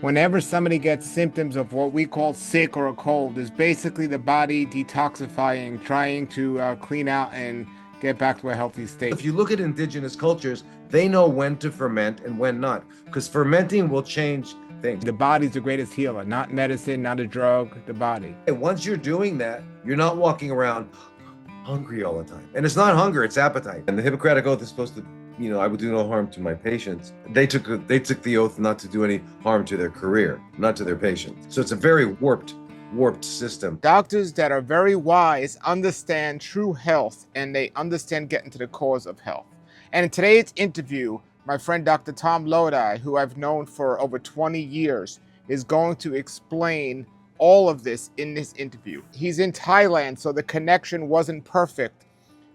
Whenever somebody gets symptoms of what we call sick or a cold, is basically the body detoxifying, trying to clean out and get back to a healthy state. If you look at indigenous cultures, they know when to ferment and when not, because fermenting will change things. The body's the greatest healer, not medicine, not a drug, the body. And once you're doing that, you're not walking around hungry all the time. And it's not hunger, it's appetite. And the Hippocratic Oath is supposed to, I would do no harm to my patients. They took the oath not to do any harm to their career, not to their patients. So it's a very warped system. Doctors that are very wise understand true health, and they understand getting to the cause of health. And in today's interview, my friend Dr. Tom Lodi, who I've known for over 20 years, is going to explain all of this in this interview. He's in Thailand, so the connection wasn't perfect.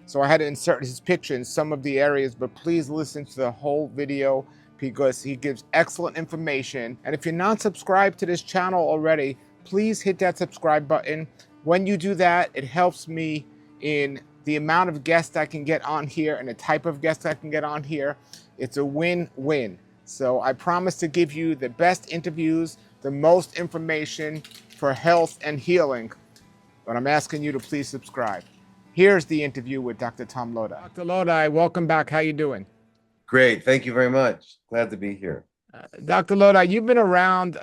So I had to insert his picture in some of the areas, but please listen to the whole video because he gives excellent information. And if you're not subscribed to this channel already, please hit that subscribe button. When you do that, it helps me in the amount of guests I can get on here and the type of guests I can get on here. It's a win-win. So I promise to give you the best interviews, the most information for health and healing, but I'm asking you to please subscribe. Here's the interview with Dr. Tom Lodi. Dr. Lodi, welcome back. How you doing? Great. Thank you very much. Glad to be here. Dr. Lodi, you've been around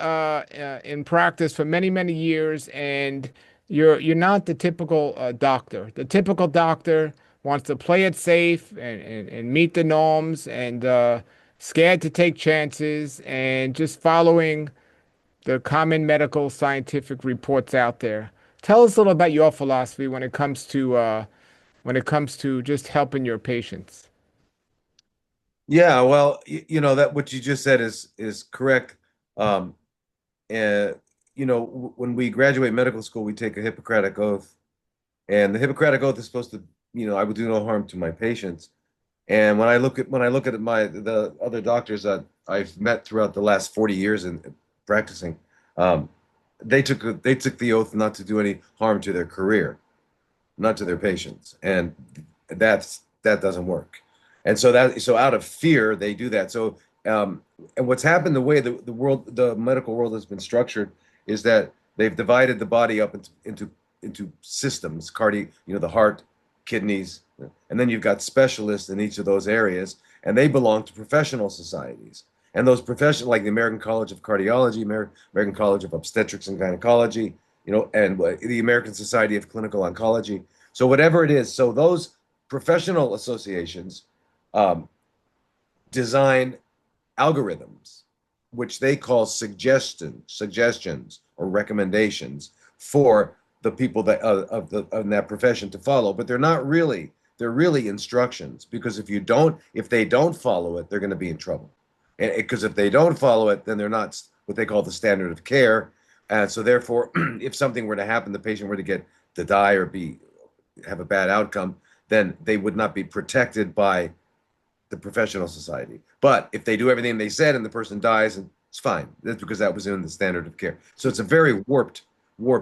in practice for many, many years, and you're not the typical doctor. The typical doctor wants to play it safe and meet the norms and scared to take chances and just following the common medical scientific reports out there. Tell us a little about your philosophy when it comes to just helping your patients. Yeah, well, that what you just said is correct. And when we graduate medical school, we take a Hippocratic Oath, and the Hippocratic Oath is supposed to, I would do no harm to my patients. And when I look at the other doctors that I've met throughout the last 40 years in practicing, they took the oath not to do any harm to their career, not to their patients, and that doesn't work. And so out of fear they do that. So and what's happened, the way the medical world has been structured, is that they've divided the body up into systems, the heart, kidneys, and then you've got specialists in each of those areas, and they belong to professional societies. And those professional, like the American College of Cardiology, American College of Obstetrics and Gynecology, and the American Society of Clinical Oncology. So whatever it is, so those professional associations design algorithms, which they call suggestions or recommendations for the people that of that profession to follow. But they're really instructions, because if they don't follow it, they're going to be in trouble. And because if they don't follow it, then they're not what they call the standard of care. And so therefore, if something were to happen, the patient were to die or have a bad outcome, then they would not be protected by the professional society. But if they do everything they said and the person dies, it's fine. That's because that was in the standard of care. So it's a very warped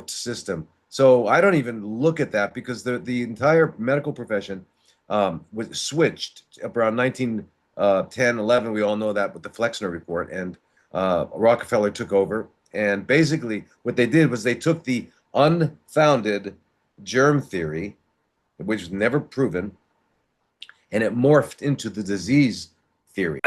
system. So I don't even look at that, because the entire medical profession was switched around 1910, 11. We all know that with the Flexner Report, and Rockefeller took over. And basically what they did was they took the unfounded germ theory, which was never proven, and it morphed into the disease theory.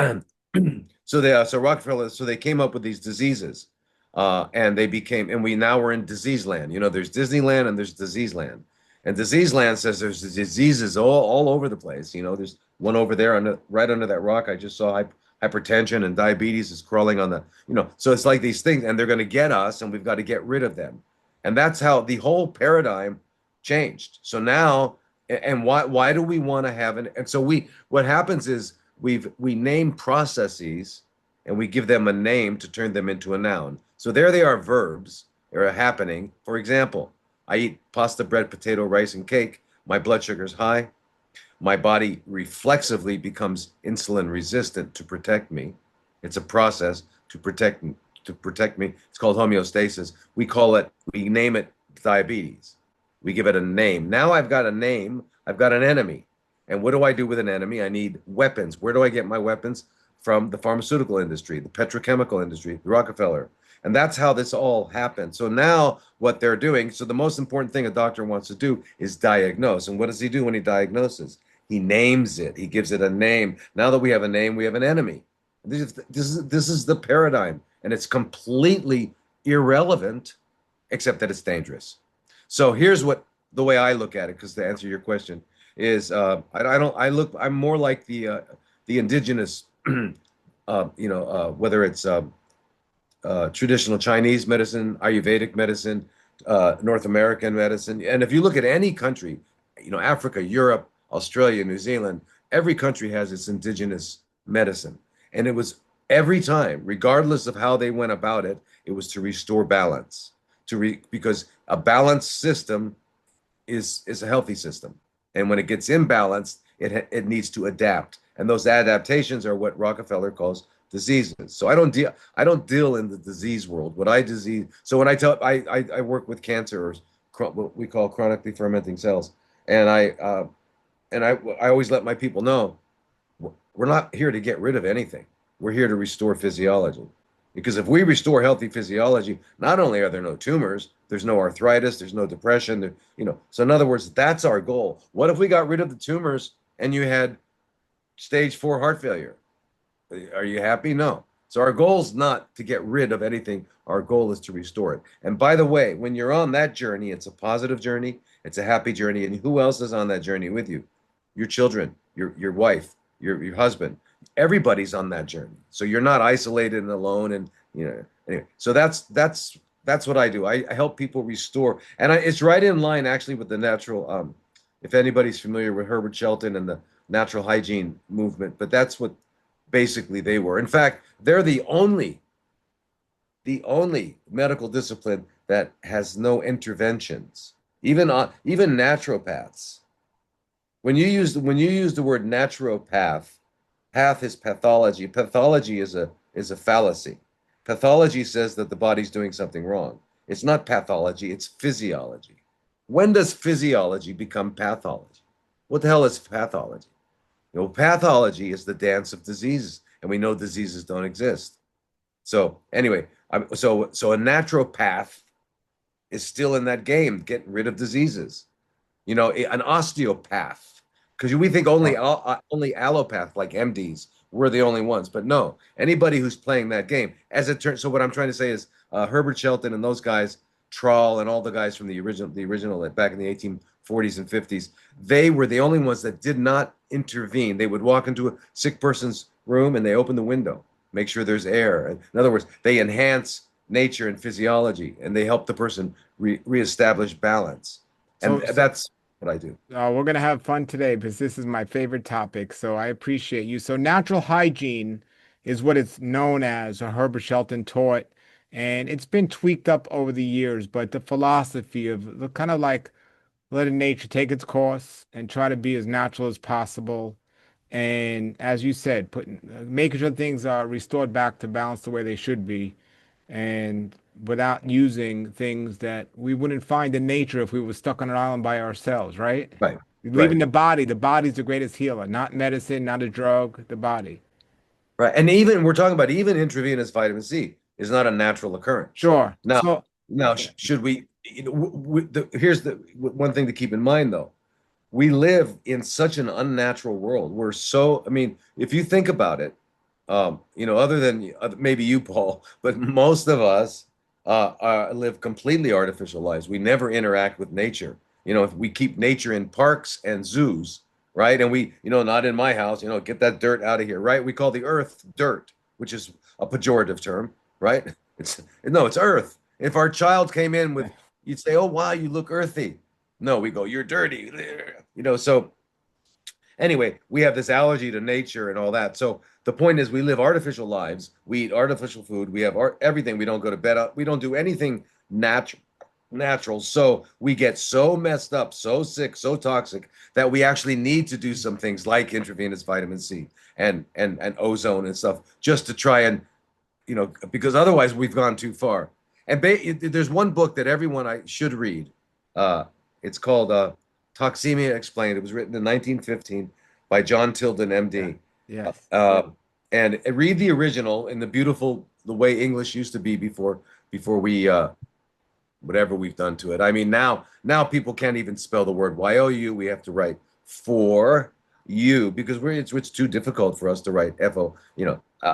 So they came up with these diseases, and we now we're in disease land. There's Disneyland and there's disease land. And disease land says there's diseases all over the place. There's one over there right under that rock. I just saw hypertension and diabetes is crawling on so it's like these things, and they're going to get us, and we've got to get rid of them. And that's how the whole paradigm changed. So now, and why do we want to have it? And so what happens is we name processes, and we give them a name to turn them into a noun. So there they are, verbs that are happening. For example, I eat pasta, bread, potato, rice, and cake. My blood sugar is high. My body reflexively becomes insulin resistant to protect me. It's a process to protect me. It's called homeostasis. We name it diabetes. We give it a name. Now I've got a name. I've got an enemy. And what do I do with an enemy? I need weapons. Where do I get my weapons? from the pharmaceutical industry, the petrochemical industry, the Rockefeller. And that's how this all happened. So now what they're doing, so the most important thing a doctor wants to do is diagnose. And what does he do when he diagnoses? He names it. He gives it a name. Now that we have a name, we have an enemy. This is the paradigm, and it's completely irrelevant, except that it's dangerous. So here's what the way I look at it, because to answer your question is, I'm more like the indigenous, whether it's traditional Chinese medicine, Ayurvedic medicine, North American medicine, and if you look at any country, Africa, Europe, Australia, New Zealand, every country has its indigenous medicine. And it was every time, regardless of how they went about it, it was to restore balance, because a balanced system is a healthy system. And when it gets imbalanced, it needs to adapt. And those adaptations are what Rockefeller calls diseases. So I don't deal in the disease world. So when I work with cancer, or what we call chronically fermenting cells, and I always let my people know, we're not here to get rid of anything. We're here to restore physiology. Because if we restore healthy physiology, not only are there no tumors, there's no arthritis, there's no depression, So in other words, that's our goal. What if we got rid of the tumors and you had stage 4 heart failure? Are you happy? No. So our goal is not to get rid of anything. Our goal is to restore it. And by the way, when you're on that journey, it's a positive journey. It's a happy journey. And who else is on that journey with you? Your children, your wife, your husband. Everybody's on that journey. So you're not isolated and alone. And anyway. So that's what I do. I help people restore, and it's right in line actually with the natural. If anybody's familiar with Herbert Shelton and the natural hygiene movement, but that's what basically they were. In fact, they're the only medical discipline that has no interventions. Even naturopaths. When you use the word naturopath, path is pathology. Pathology is a fallacy. Pathology says that the body's doing something wrong. It's not pathology, it's physiology. When does physiology become pathology? What the hell is pathology? Pathology is the dance of diseases, and we know diseases don't exist. So anyway, so a naturopath is still in that game, getting rid of diseases. An osteopath, because we think only allopath, like MDs, we're the only ones, but no, anybody who's playing that game, as it turns. So what I'm trying to say is, Herbert Shelton and those guys, Trawl and all the guys from the original back in the 1840s and 50s, they were the only ones that did not intervene. They would walk into a sick person's room and they open the window, make sure there's air. In other words, they enhance nature and physiology, and they help the person reestablish balance. And that's what I do. We're going to have fun today because this is my favorite topic. So I appreciate you. So natural hygiene is what it's known as, or Herbert Shelton taught. And it's been tweaked up over the years, but the philosophy of the kind of like letting nature take its course and try to be as natural as possible. And as you said, making sure things are restored back to balance the way they should be, and without using things that we wouldn't find in nature if we were stuck on an island by ourselves, right? Right. Leaving the body's the greatest healer, not medicine, not a drug, the body. Right. And even we're talking about even intravenous vitamin C is not a natural occurrence. Sure. Now, So, should we, here's the one thing to keep in mind, though. We live in such an unnatural world. If you think about it, other than maybe you, Paul, but most of us live completely artificial lives. We never interact with nature. If we keep nature in parks and zoos, right? And we, not in my house, get that dirt out of here, right? We call the earth dirt, which is a pejorative term, right? It's earth. If our child came in with, you'd say, oh, wow, you look earthy. No, we go, you're dirty. So anyway, we have this allergy to nature and all that. So the point is, we live artificial lives. We eat artificial food. We have everything. We don't go to bed. We don't do anything natural. So we get so messed up, so sick, so toxic that we actually need to do some things like intravenous vitamin C and ozone and stuff, just to try and, because otherwise we've gone too far. And there's one book that everyone I should read. It's called Toxemia Explained. It was written in 1915 by John Tilden, MD. yes. and read the original in the beautiful the way English used to be before we whatever we've done to it. I mean, now people can't even spell the word Y-O-U. We have to write for you because it's too difficult for us to write F-O. I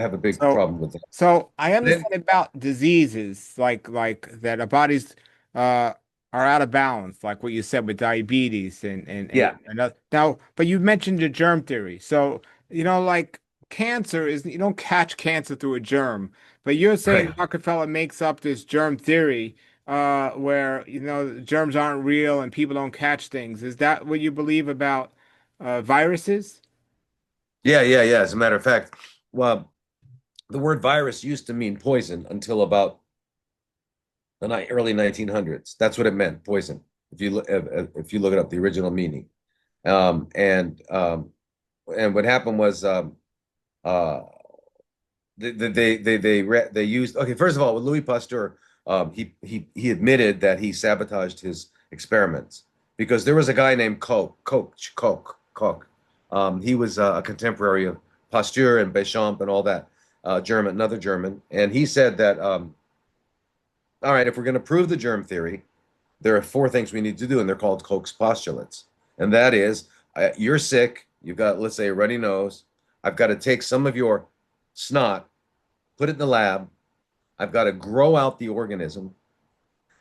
have a big So, problem with that. so I Then, understand about diseases like that our bodies are out of balance, like what you said with diabetes yeah, and now, but you mentioned the germ theory. So, like cancer is you don't catch cancer through a germ, but you're saying right. Rockefeller makes up this germ theory where germs aren't real and people don't catch things. Is that what you believe about viruses? Yeah. As a matter of fact, well, the word virus used to mean poison until about the early 1900s. That's what it meant, poison. If you look it up, the original meaning. Um, and um, and what happened was uh, they used okay. First of all, with Louis Pasteur, he admitted that he sabotaged his experiments because there was a guy named Koch. He was a contemporary of Pasteur and Béchamp and all that, another German, and he said that all right, if we're going to prove the germ theory, there are four things we need to do, and they're called Koch's postulates. And that is, you're sick, you've got, let's say, a runny nose. I've got to take some of your snot, put it in the lab. I've got to grow out the organism.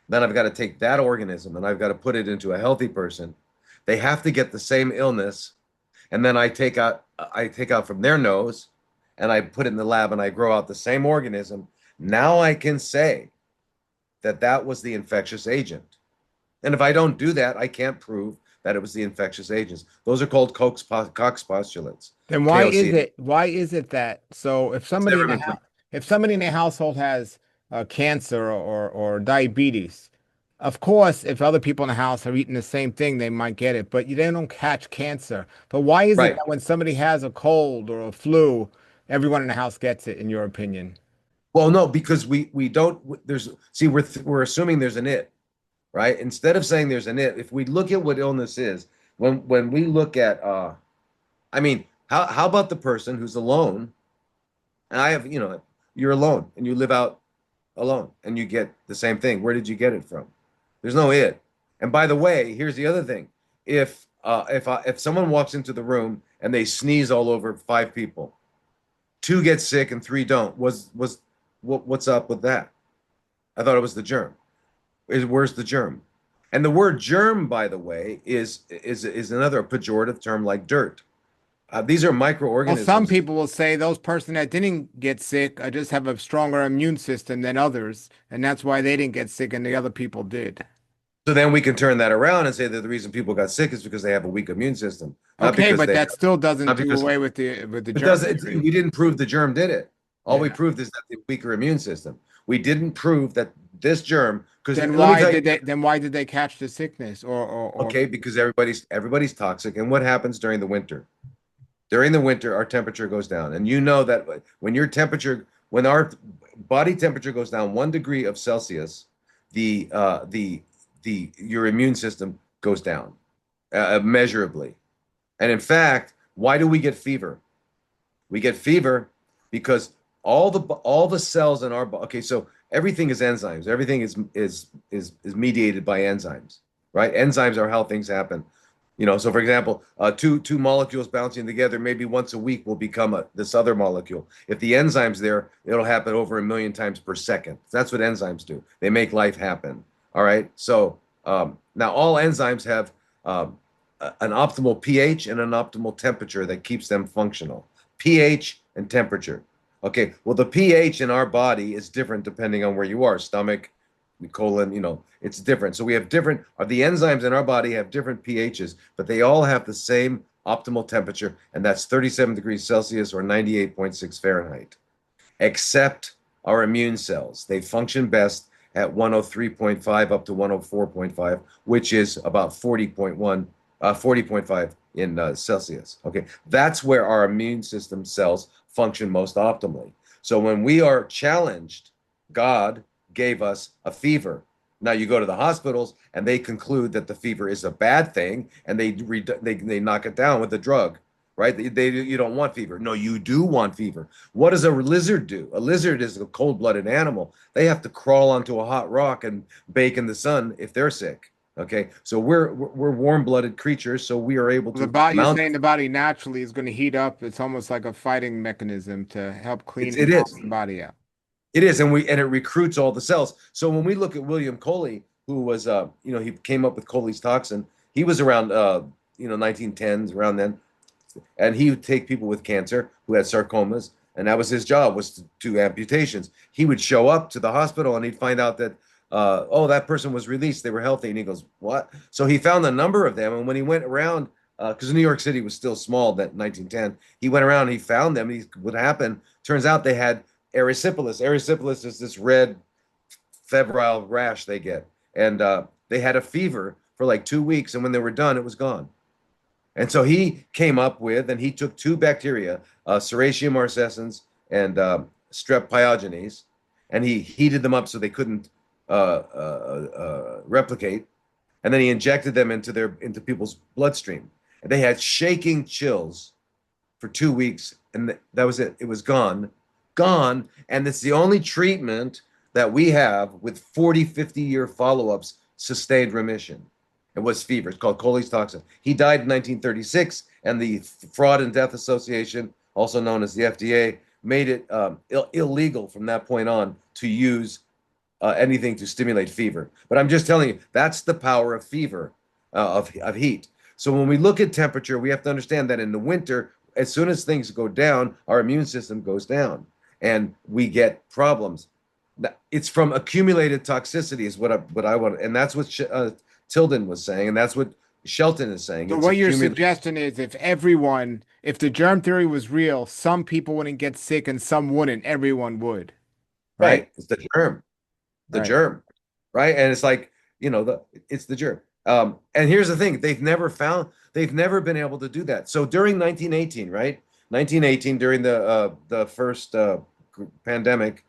Then I've got to take that organism and I've got to put it into a healthy person. They have to get the same illness. And then I take out from their nose and I put it in the lab and I grow out the same organism. Now I can say that that was the infectious agent. And if I don't do that, I can't prove that it was the infectious agents. Those are called Koch's postulates. Then KOC. why is it that so if It's somebody never in the been house proven. if somebody in the household has cancer or diabetes, of course, if other people in the house are eating the same thing, they might get it, but they don't catch cancer. But why is it Right. that when somebody has a cold or a flu, everyone in the house gets it, in your opinion? Well, no, because we don't. There's see, we're assuming there's an it, right? Instead of saying there's an it, if we look at what illness is, when we look at, I mean, how about the person who's alone? And you're alone and you live out alone and you get the same thing. Where did you get it from? There's no it. And by the way, here's the other thing. If someone walks into the room and they sneeze all over five people, two get sick and three don't, what's up with that? I thought it was the germ. Where's the germ? And the word germ, by the way, is another pejorative term like dirt. These are Well, some microorganisms. people will say those person that didn't get sick just have a stronger immune system than others, and that's why they didn't get sick and the other people did. So then we can turn that around and say that the reason people got sick is because they have a weak immune system, not Okay, because but they that still doesn't not do because away with the it germ doesn't. theory. We didn't prove the germ did it. All we Yeah. proved is that the weaker immune system. We didn't prove that this germ. Because Then let me why tell you, did they catch the sickness or okay, because everybody's toxic, and what happens during the winter? During the winter, our temperature goes down, and you know that when our body temperature goes down 1 degree of Celsius, the your immune system goes down measurably. And in fact, why do we get fever? We get fever because all the cells in our body. Okay, so everything is enzymes. Everything is mediated by enzymes, right? Enzymes are how things happen. So for example, two molecules bouncing together maybe once a week will become this other molecule. If the enzyme's there, it'll happen over 1 million times per second. That's what enzymes do. They make life happen. All right. So now all enzymes have an optimal pH and an optimal temperature that keeps them functional. pH and temperature. Okay, well, the pH in our body is different depending on where you are, stomach, colon, it's different. So we have the enzymes in our body have different pHs, but they all have the same optimal temperature, and that's 37 degrees Celsius or 98.6 Fahrenheit, except our immune cells. They function best at 103.5 up to 104.5, which is about 40.5 in Celsius. Okay, that's where our immune system cells function most optimally. So when we are challenged, God gave us a fever. Now you go to the hospitals and they conclude that the fever is a bad thing and they knock it down with a drug. right? You don't want fever. No, you do want fever. What does a lizard do? A lizard is a cold-blooded animal. They have to crawl onto a hot rock and bake in the sun if they're sick. Okay, so we're warm-blooded creatures, so we are able The to body, you're mount. saying the body naturally is going to heat up. It's almost like a fighting mechanism to help clean It and balance is. the body out. It is, and it recruits all the cells. So when we look at William Coley, who was, he came up with Coley's toxin. He was around, 1910s, around then, and he would take people with cancer who had sarcomas, and that was his job, was to do amputations. He would show up to the hospital, and he'd find out that, oh, that person was released, they were healthy, and he goes, what? So he found a number of them, and when he went around, because New York City was still small that 1910, he went around and he found them. What happened? Turns out they had erysipelas. Erysipelas is this red febrile rash they get, and they had a fever for like 2 weeks, and when they were done, it was gone. And so he came up with, and he took two bacteria, Serratia marcescens and Strep pyogenes, and he heated them up so they couldn't replicate, and then he injected them into people's bloodstream. And they had shaking chills for 2 weeks, and that was it. It was gone, and it's the only treatment that we have with 40, 50-year follow-ups sustained remission. It was fever. It's called Coley's toxin. He died in 1936, and the Fraud and Death Association, also known as the FDA, made it illegal from that point on to use anything to stimulate fever. But I'm just telling you, that's the power of fever, of heat. So when we look at temperature, we have to understand that in the winter, as soon as things go down, our immune system goes down, and we get problems. It's from accumulated toxicity is what I want, and that's what Tilden was saying, and that's what Shelton is saying. So It's what you're suggesting is if the germ theory was real, some people wouldn't get sick and some wouldn't. Everyone would, right? right. It's the germ, Right. right? And it's like, it's the germ. And here's the thing: they've never been able to do that. So during 1918, right? 1918, during the first pandemic,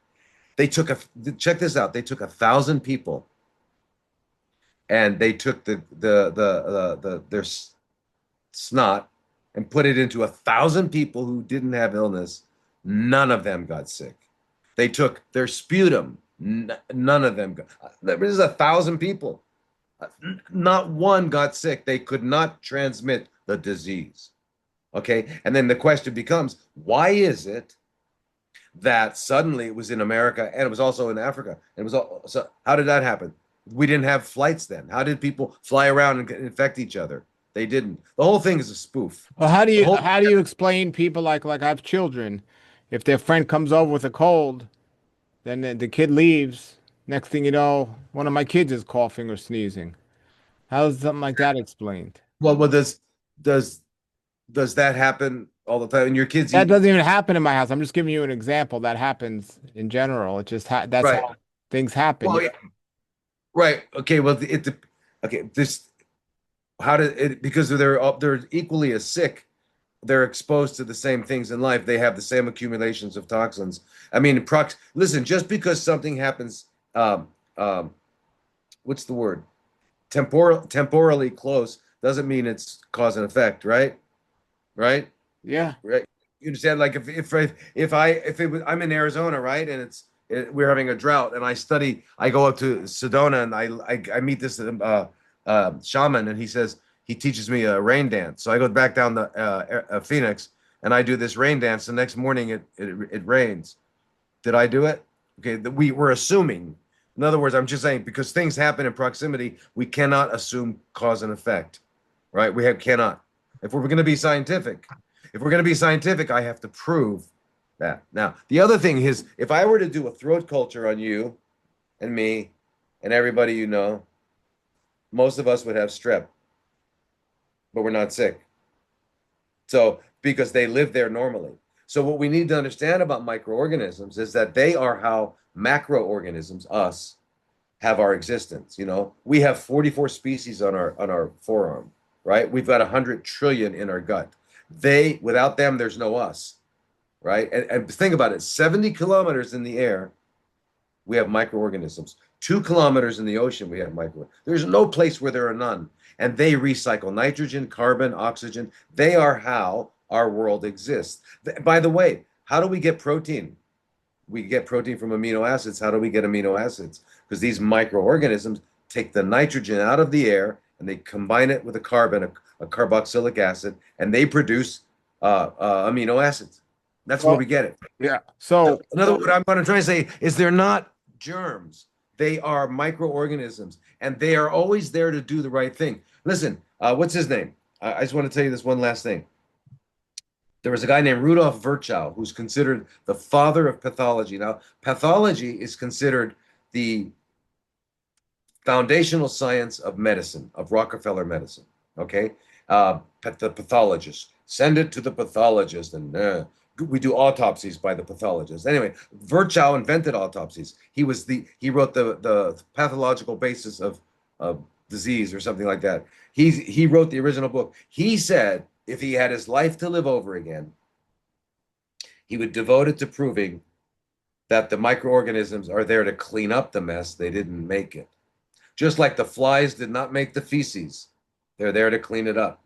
check this out. They took 1,000 people, and they took their snot and put it into 1,000 people who didn't have illness. None of them got sick. They took their sputum. None of them got. This is 1,000 people. Not one got sick. They could not transmit the disease. Okay, and then the question becomes, why is it that suddenly it was in America and it was also in Africa? And so how did that happen? We didn't have flights then. How did people fly around and infect each other? They didn't. The whole thing is a spoof. Well, The whole how do you explain people like I have children, if their friend comes over with a cold, then the kid leaves. Next thing you know, one of my kids is coughing or sneezing. How is something like that explained? well, does that happen all the time? And your kids That eat doesn't even happen in my house. I'm just giving you an example that happens in general. It just that's right. how things happen. Well, yeah, right. Okay. Well, okay. This how did it? Because they're equally as sick. They're exposed to the same things in life. They have the same accumulations of toxins. I mean, listen, just because something happens, what's the word? Temporally close doesn't mean it's cause and effect, right? Right? Yeah. Right. You understand? Like I'm in Arizona, right? And we're having a drought, and I go up to Sedona, and I meet this shaman, and he teaches me a rain dance. So I go back down to Phoenix, and I do this rain dance. The next morning, it rains. Did I do it? Okay, we're assuming. In other words, I'm just saying, because things happen in proximity, we cannot assume cause and effect, right? Cannot. If we're going to be scientific, I have to prove that. Now, the other thing is, if I were to do a throat culture on you and me and everybody most of us would have strep, but we're not sick. So, because they live there normally. So what we need to understand about microorganisms is that they are how macroorganisms, us, have our existence. We have 44 species on our forearm, right? We've got 100 trillion in our gut. Without them, there's no us, right? And think about it: 70 kilometers in the air, we have microorganisms. 2 kilometers in the ocean, we have microorganisms. There's no place where there are none. And they recycle nitrogen, carbon, oxygen. They are how our world exists. By the way, how do we get protein? We get protein from amino acids. How do we get amino acids? Because these microorganisms take the nitrogen out of the air and they combine it with a carbon, a carboxylic acid, and they produce amino acids. That's where we Well, get it. yeah. So, So in other words, what I'm going to try to say is they're not germs. They are microorganisms, and they are always there to do the right thing. Listen, what's his name? I just want to tell you this one last thing. There was a guy named Rudolf Virchow who's considered the father of pathology. Now, pathology is considered the foundational science of medicine, of Rockefeller medicine. Okay, the pathologist, send it to the pathologist, and we do autopsies by the pathologist. Anyway, Virchow invented autopsies. He wrote the pathological basis of disease or something like that. He wrote the original book. He said if he had his life to live over again, he would devote it to proving that the microorganisms are there to clean up the mess. They didn't make it. Just like the flies did not make the feces, they're there to clean it up.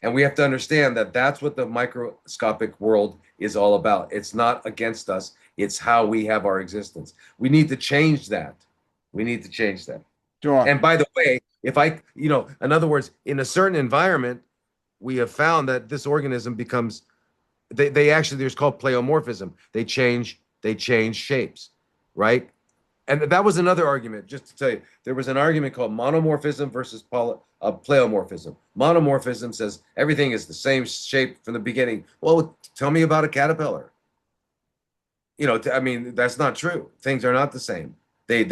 And we have to understand that that's what the microscopic world is all about. It's not against us, it's how we have our existence. We need to change that. We need to change that. sure. And by the way, if in other words, in a certain environment, we have found that this organism becomes, they actually, there's called pleomorphism. They change shapes, right? And that was another argument, just to tell you, there was an argument called monomorphism versus pleomorphism. Monomorphism says everything is the same shape from the beginning. Well, tell me about a caterpillar. I mean, that's not true. Things are not the same. They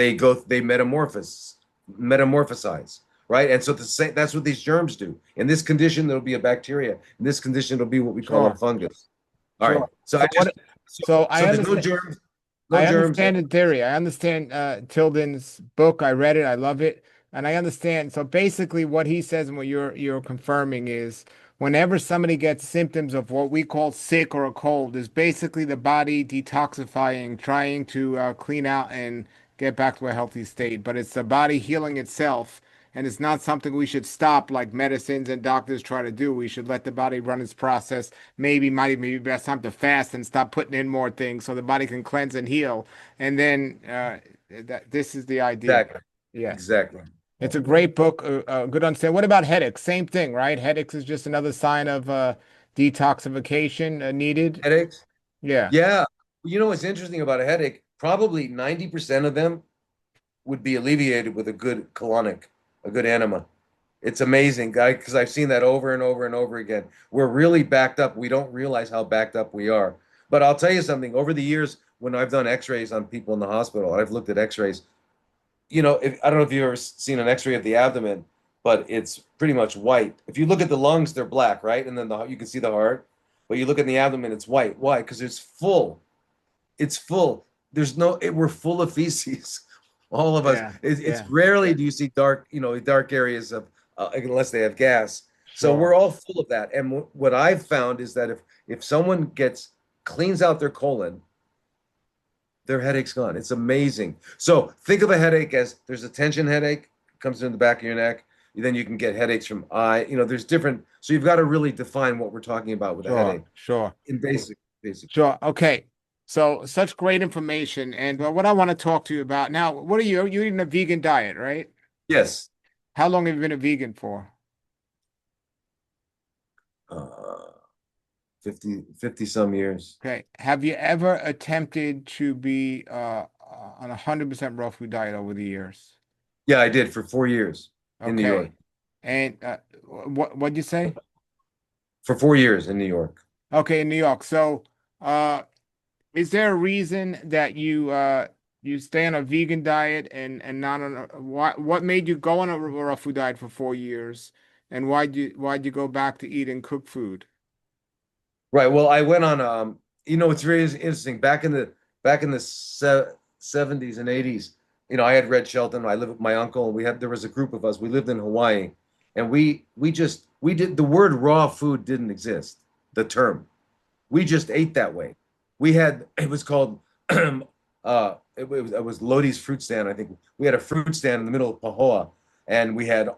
metamorphosize, right? And so that's what these germs do. In this condition, there'll be a bacteria. In this condition, it'll be what we call a Sure. fungus. All right. Sure. So I just So I so there's no understand. germs, no I germs. understand in theory. I understand Tilden's book. I read it. I love it, and I understand. So basically, what he says and what you're confirming is, whenever somebody gets symptoms of what we call sick or a cold, is basically the body detoxifying, trying to clean out and get back to a healthy state. But it's the body healing itself, and it's not something we should stop like medicines and doctors try to do. We should let the body run its process. Might even be best time to fast and stop putting in more things so the body can cleanse and heal. And then this is the idea. Exactly. Yes. Exactly. It's a great book, good understand. What about headaches? Same thing, right? Headaches is just another sign of detoxification needed. Headaches? Yeah. Yeah. You know what's interesting about a headache? Probably 90% of them would be alleviated with a good colonic, a good enema. It's amazing, guy, because I've seen that over and over and over again. We're really backed up. We don't realize how backed up we are. But I'll tell you something. Over the years, when I've done X-rays on people in the hospital, I've looked at X-rays. I don't know if you've ever seen an X-ray of the abdomen, but it's pretty much white. If you look at the lungs, they're black, right? And then you can see the heart. But you look at the abdomen, it's white. Why? Because it's full. It's full. We're full of feces. All of us. Yeah. It's Yeah. rarely do you see dark areas of unless they have gas. So Sure. we're all full of that. And what I've found is that if someone cleans out their colon, their headache's gone. It's amazing. So think of a headache as there's a tension headache, comes in the back of your neck. Then you can get headaches from eye. There's different. So you've got to really define what we're talking about with a Sure. headache Sure. in basic. Sure. Okay. So such great information. And what I want to talk to you about now, what are you eating a vegan diet, right? Yes. How long have you been a vegan for? Uh, 50 some years. Okay. Have you ever attempted to be on 100% raw food diet over the years? Yeah, I did for 4 years in New York. Okay. And what'd you say? For 4 years in New York. Okay, in New York. So is there a reason that you stay on a vegan diet and not on what made you go on a raw food diet for 4 years? And why'd you go back to eating cooked food? Right. Well, I went on it's very interesting. Back in the 70s and 80s, I had Red Shelton. I lived with my uncle, and there was a group of us. We lived in Hawaii, and we did the word raw food didn't exist, the term. We just ate that way. It was called it was Lodi's fruit stand, I think. We had a fruit stand in the middle of Pahoa, and we had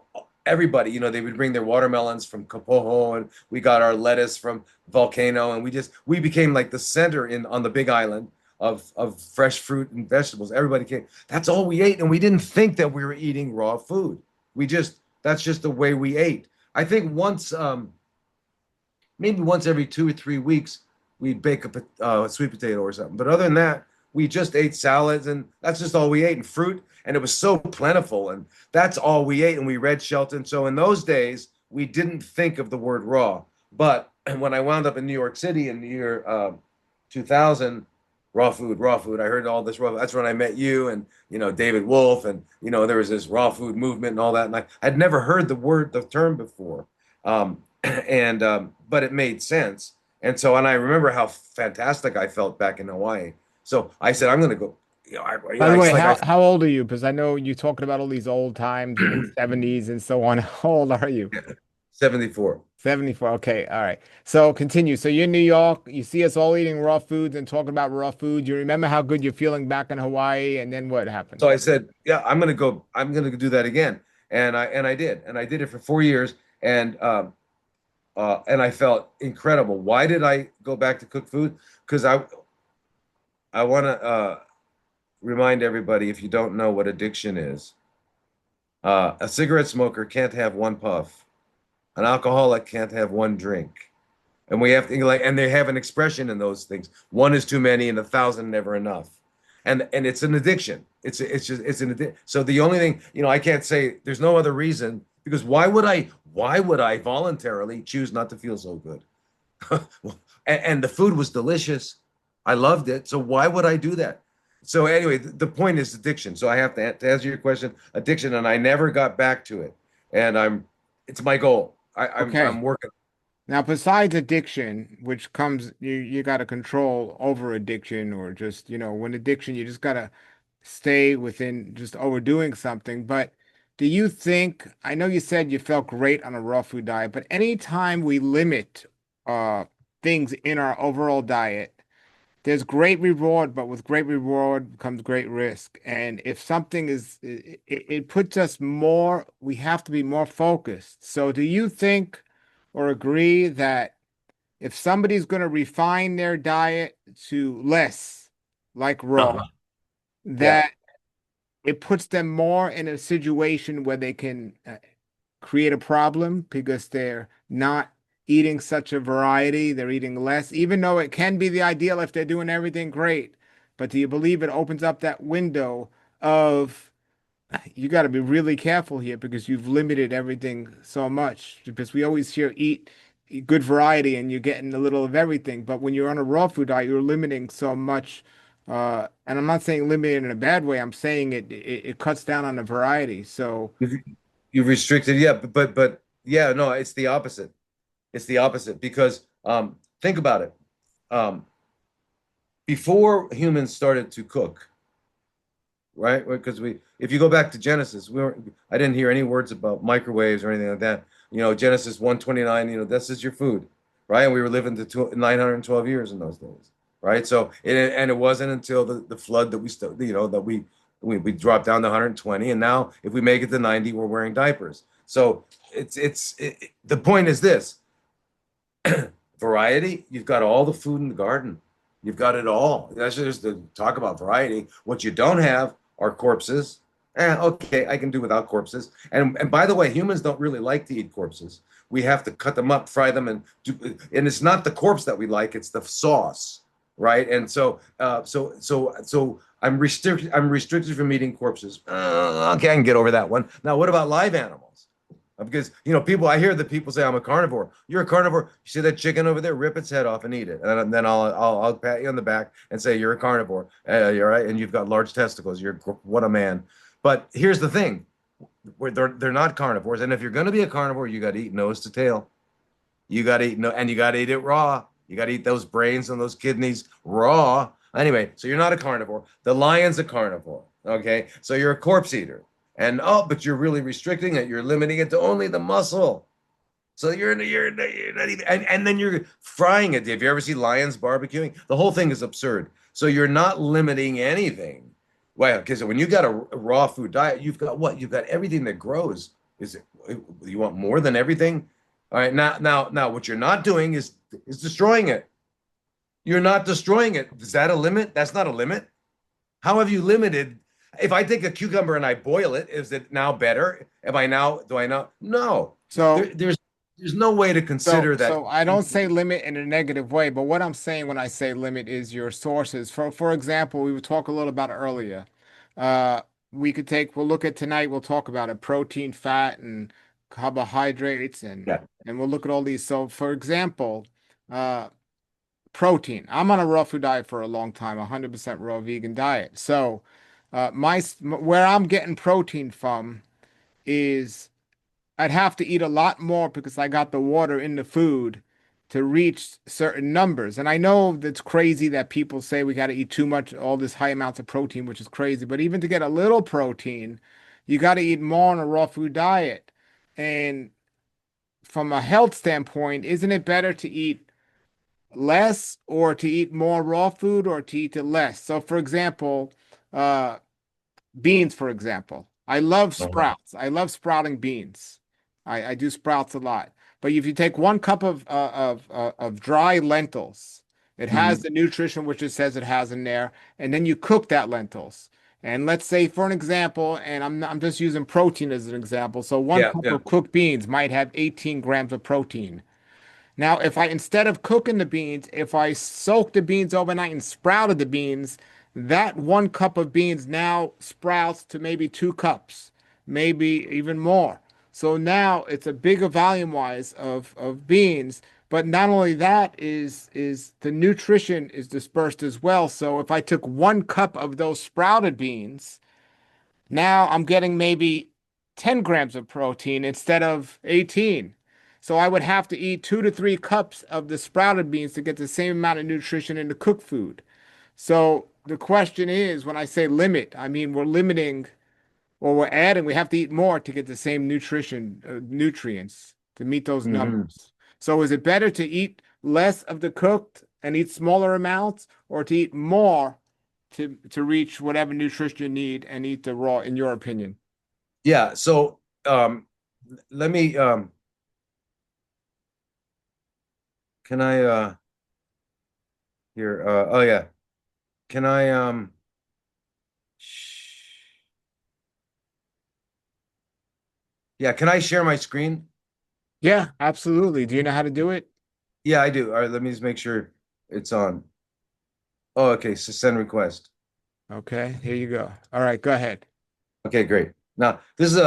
everybody, they would bring their watermelons from Kapoho, and we got our lettuce from Volcano, and we became like the center on the Big Island of fresh fruit and vegetables. Everybody came. That's all we ate, and we didn't think that we were eating raw food. That's just the way we ate. I think maybe once every 2 or 3 weeks, we'd bake a sweet potato or something. But other than that, we just ate salads, and that's just all we ate, and fruit. And it was so plentiful, and that's all we ate. And we read Shelton. So in those days, we didn't think of the word raw. But when I wound up in New York City in the year 2000, raw food, raw food. I heard all this raw. That's when I met you and David Wolf, and there was this raw food movement and all that. And I'd never heard the term before, but it made sense. And I remember how fantastic I felt back in Hawaii. So I said, I'm going to go. By the way, how old are you? Because I know you're talking about all these old times in the 70s and so on. How old are you? 74. 74. Okay. All right. So continue. So you're in New York. You see us all eating raw foods and talking about raw food. You remember how good you're feeling back in Hawaii, and then what happened? So I said, yeah, I'm going to go. I'm going to do that again. And I did. And I did it for 4 years. And I felt incredible. Why did I go back to cook food? Because I want to remind everybody, if you don't know what addiction is, a cigarette smoker can't have one puff. An alcoholic can't have one drink. And we have to and they have an expression in those things. One is too many and 1,000 never enough. And it's an addiction. It's an addiction. So the only thing, I can't say there's no other reason, because why would I voluntarily choose not to feel so good? and the food was delicious. I loved it. So why would I do that? So anyway, the point is addiction. So I have to answer your question, addiction, and I never got back to it. And it's my goal. I'm working. Now, besides addiction, which comes, you got to control over addiction, or just, when addiction, you just got to stay within just overdoing something. But do you think, I know you said you felt great on a raw food diet, but anytime we limit things in our overall diet, there's great reward, but with great reward comes great risk. And if something it puts us more, we have to be more focused. So do you think or agree that if somebody's going to refine their diet to less, like raw, Yeah. that it puts them more in a situation where they can create a problem because they're not eating such a variety, they're eating less, even though it can be the ideal if they're doing everything great. But do you believe it opens up that window of you got to be really careful here because you've limited everything so much? Because we always hear eat good variety and you're getting a little of everything. But when you're on a raw food diet, you're limiting so much. And I'm not saying limited in a bad way. I'm saying it cuts down on the variety. So You've restricted, yeah, but yeah, no, it's the opposite. It's the opposite because think about it. Before humans started to cook, right? Because if you go back to Genesis, I didn't hear any words about microwaves or anything like that. Genesis 1:29, this is your food, right? And we were living to 912 years in those days, right? So it wasn't until the flood that we dropped down to 120, and now if we make it to 90, we're wearing diapers. So the point is this: variety. You've got all the food in the garden. You've got it all. That's just to talk about variety. What you don't have are corpses. Okay, I can do without corpses. And by the way, humans don't really like to eat corpses. We have to cut them up, fry them, and it's not the corpse that we like; it's the sauce, right? And so I'm restricted from eating corpses. Okay, I can get over that one. Now, what about live animals? Because I hear that people say I'm a carnivore. You're a carnivore. You see that chicken over there? Rip its head off and eat it, and then I'll pat you on the back and say you're a carnivore. You're right, and you've got large testicles. What a man. But here's the thing: they're not carnivores, and if you're going to be a carnivore, you got to eat nose to tail. You got to eat and you got to eat it raw. You got to eat those brains and those kidneys raw. Anyway, so you're not a carnivore. The lion's a carnivore. Okay, so you're a corpse eater. But you're really restricting it. You're limiting it to only the muscle. So you're not even, and then you're frying it. Have you ever seen lions barbecuing? The whole thing is absurd. So you're not limiting anything. Well, because when you got a raw food diet, you've got what? You've got everything that grows. Is it, you want more than everything? All right, now, what you're not doing is destroying it. You're not destroying it. Is that a limit? That's not a limit. How have you limited? If I take a cucumber and I boil it, is it now better? Am I now? Do I know? No. So There's no way to So, consider that. so I don't say limit in a negative way, but what I'm saying when I say limit is your sources. For example, we would talk a little about it earlier. Uh, we'll look at tonight, we'll talk about it, protein, fat, and carbohydrates, Yeah. and we'll look at all these. So, for example, uh, protein. I'm on a raw food diet for a long time, 100% raw vegan diet. So, where I'm getting protein from is I'd have to eat a lot more because I got the water in the food to reach certain numbers. And I know that's crazy that people say we got to eat too much, all this high amounts of protein, which is crazy. But even to get a little protein, you got to eat more on a raw food diet. And from a health standpoint, isn't it better to eat less or to eat more raw food or to eat it less? So, for example, uh, beans, for example. I love Uh-huh. sprouts. I love sprouting beans. I do sprouts a lot. But if you take 1 cup of dry lentils, it has Mhm. the nutrition which it says it has in there, and then you cook that lentils. And let's say, for an example, and I'm just using protein as an example. So one Yeah, cup yeah. of cooked beans might have 18 grams of protein. Now, if I instead of cooking the beans, if I soak the beans overnight and sprouted the beans, that 1 cup of beans now sprouts to maybe 2 cups, maybe even more. So now it's a bigger volume wise of beans. But not only that is the nutrition is dispersed as well. So if I took 1 cup of those sprouted beans, now I'm getting maybe 10 grams of protein instead of 18. So I would have to eat 2 to 3 cups of the sprouted beans to get the same amount of nutrition in the cooked food. So the question is, when I say limit, I mean we're limiting or we're adding, we have to eat more to get the same nutrients to meet those Hmm. numbers. So is it better to eat less of the cooked and eat smaller amounts or to eat more to reach whatever nutrition you need and eat the raw, in your opinion? Yeah. So let me can I here oh yeah. Can I yeah, can I share my screen? Yeah, absolutely. Do you know how to do it? Yeah, I do. All right, let me just make sure it's on. Oh, okay. So send request. Okay, here you go. All right, go ahead. Okay, great. Now, this is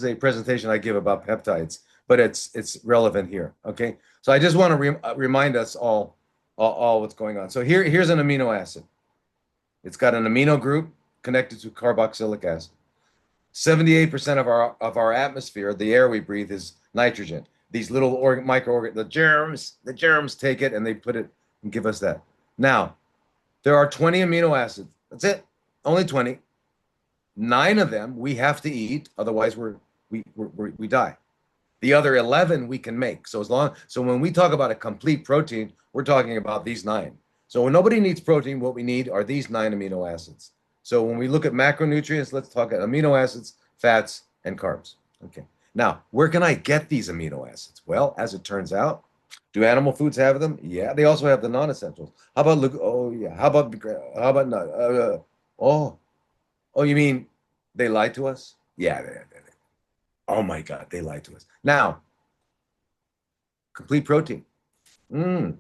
a presentation I give about peptides, but it's relevant here. Okay, so I just want to remind us all what's going on. So here's an amino acid. It's got an amino group connected to carboxylic acid. 78% of our atmosphere, the air we breathe, is nitrogen. These little the germs take it and they put it and give us that. Now, there are 20 amino acids. That's it. Only 20. 9 of them we have to eat, otherwise we die. The other 11 we can make. So when we talk about a complete protein, we're talking about these 9. So when nobody needs protein, what we need are these 9 amino acids. So when we look at macronutrients, let's talk about amino acids, fats, and carbs. Okay. Now, where can I get these amino acids? Well, as it turns out, do animal foods have them? Yeah, they also have the non-essentials. How about look? Oh yeah. How about not? Oh, oh, you mean they lied to us? Yeah. Oh my God, they lied to us. Now, complete protein. Mm,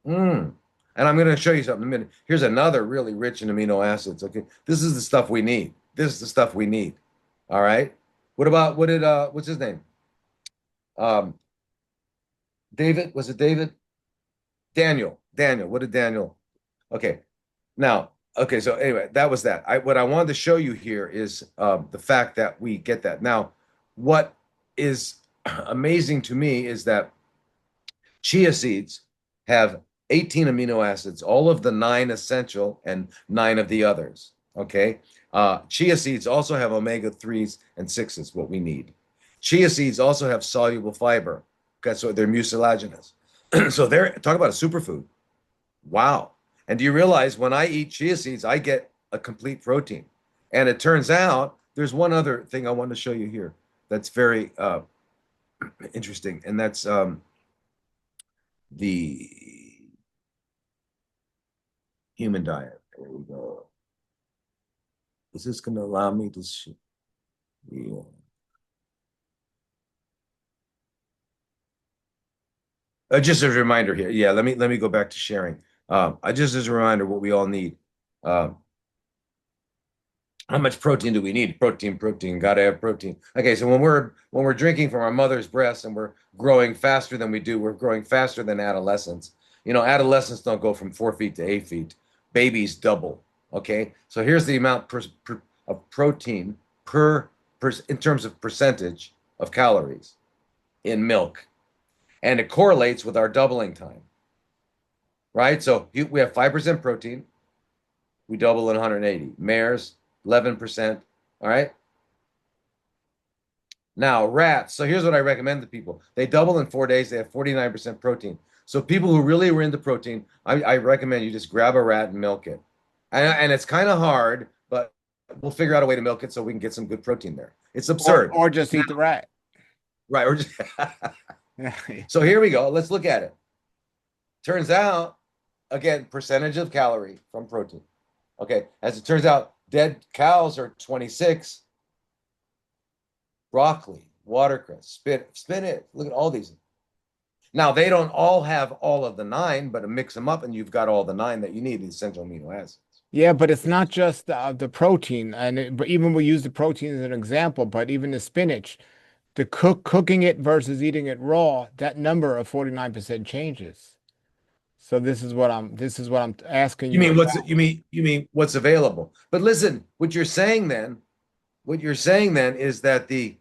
mm. And I'm going to show you something in a minute. Here's another really rich in amino acids. Okay, this is the stuff we need. This is the stuff we need. All right. What's his name? Um, David? Was it David? Daniel. Daniel. What did Daniel? Okay. Now, okay. So anyway, that was that. What I wanted to show you here is the fact that we get that. Now, what is amazing to me is that chia seeds have 18 amino acids, all of the 9 essential and 9 of the others. Okay. Chia seeds also have omega 3s and 6s, what we need. Chia seeds also have soluble fiber. Okay, so they're mucilaginous. So they're talk about a superfood. Wow. And do you realize when I eat chia seeds, I get a complete protein? And it turns out there's one other thing I want to show you here that's very interesting, and that's the human diet. There we go. Is this going to allow me to see? Yeah. Just as a reminder here, yeah. Let me go back to sharing. I just as a reminder, what we all need. Um, how much protein do we need? Protein. Got to have protein. Okay, so when we're drinking from our mother's breast and we're growing faster than we do, we're growing faster than adolescents. You know, adolescents don't go from 4 feet to 8 feet. Babies double. Okay, so here's the amount of protein per in terms of percentage of calories in milk, and it correlates with our doubling time. Right, so we have 5% protein, we double in 180. Mares 11%. All right. Now, rats. So here's what I recommend to people. They double in 4 days. They have 49% protein. So people who really were into protein, I recommend you just grab a rat and milk it. And it's kind of hard, but we'll figure out a way to milk it so we can get some good protein there. It's absurd. Or just eat the rat. Right. So here we go. Let's look at it. Turns out, again, percentage of calorie from protein. Okay. As it turns out, dead cows are 26. Broccoli, watercress, spinach. Look at all these. Now, they don't all have all of the 9, but mix them up and you've got all the 9 that you need, the essential amino acids. Yeah, but it's not just the protein, but even we use the protein as an example. But even the spinach, the cooking it versus eating it raw, that number of 49% changes. So this is what I'm asking You you mean about. you mean what's available? But listen, what you're saying then is that the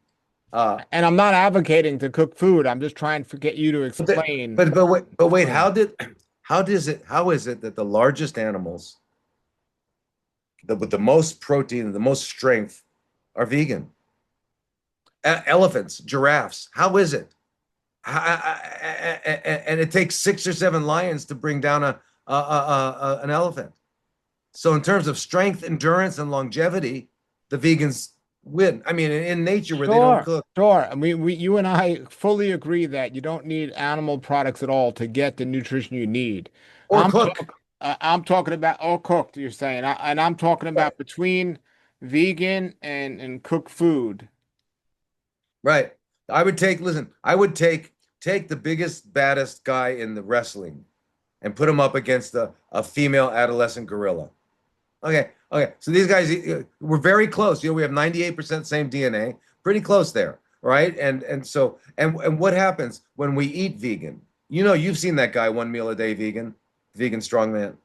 And I'm not advocating to cook food. I'm just trying to get you to but the, explain. but wait, Explain. how is it that the largest animals with the most protein and the most strength are vegan? Elephants, giraffes. How is it? And it takes 6 or 7 lions to bring down an elephant. So in terms of strength, endurance, and longevity, the vegans win. I mean, in nature where they don't Sure, cook sure. I mean, you and I fully agree that you don't need animal products at all to get the nutrition you need. or cook, I'm talking about all cooked, you're saying, and I'm talking about between vegan and cooked food. right? I would take the biggest, baddest guy in the wrestling and put him up against a female adolescent gorilla. Okay. So these guys we're very close. You know, we have 98% same DNA, pretty close there, right? And what happens when we eat vegan? You know, you've seen that guy 1 meal a day vegan strongman.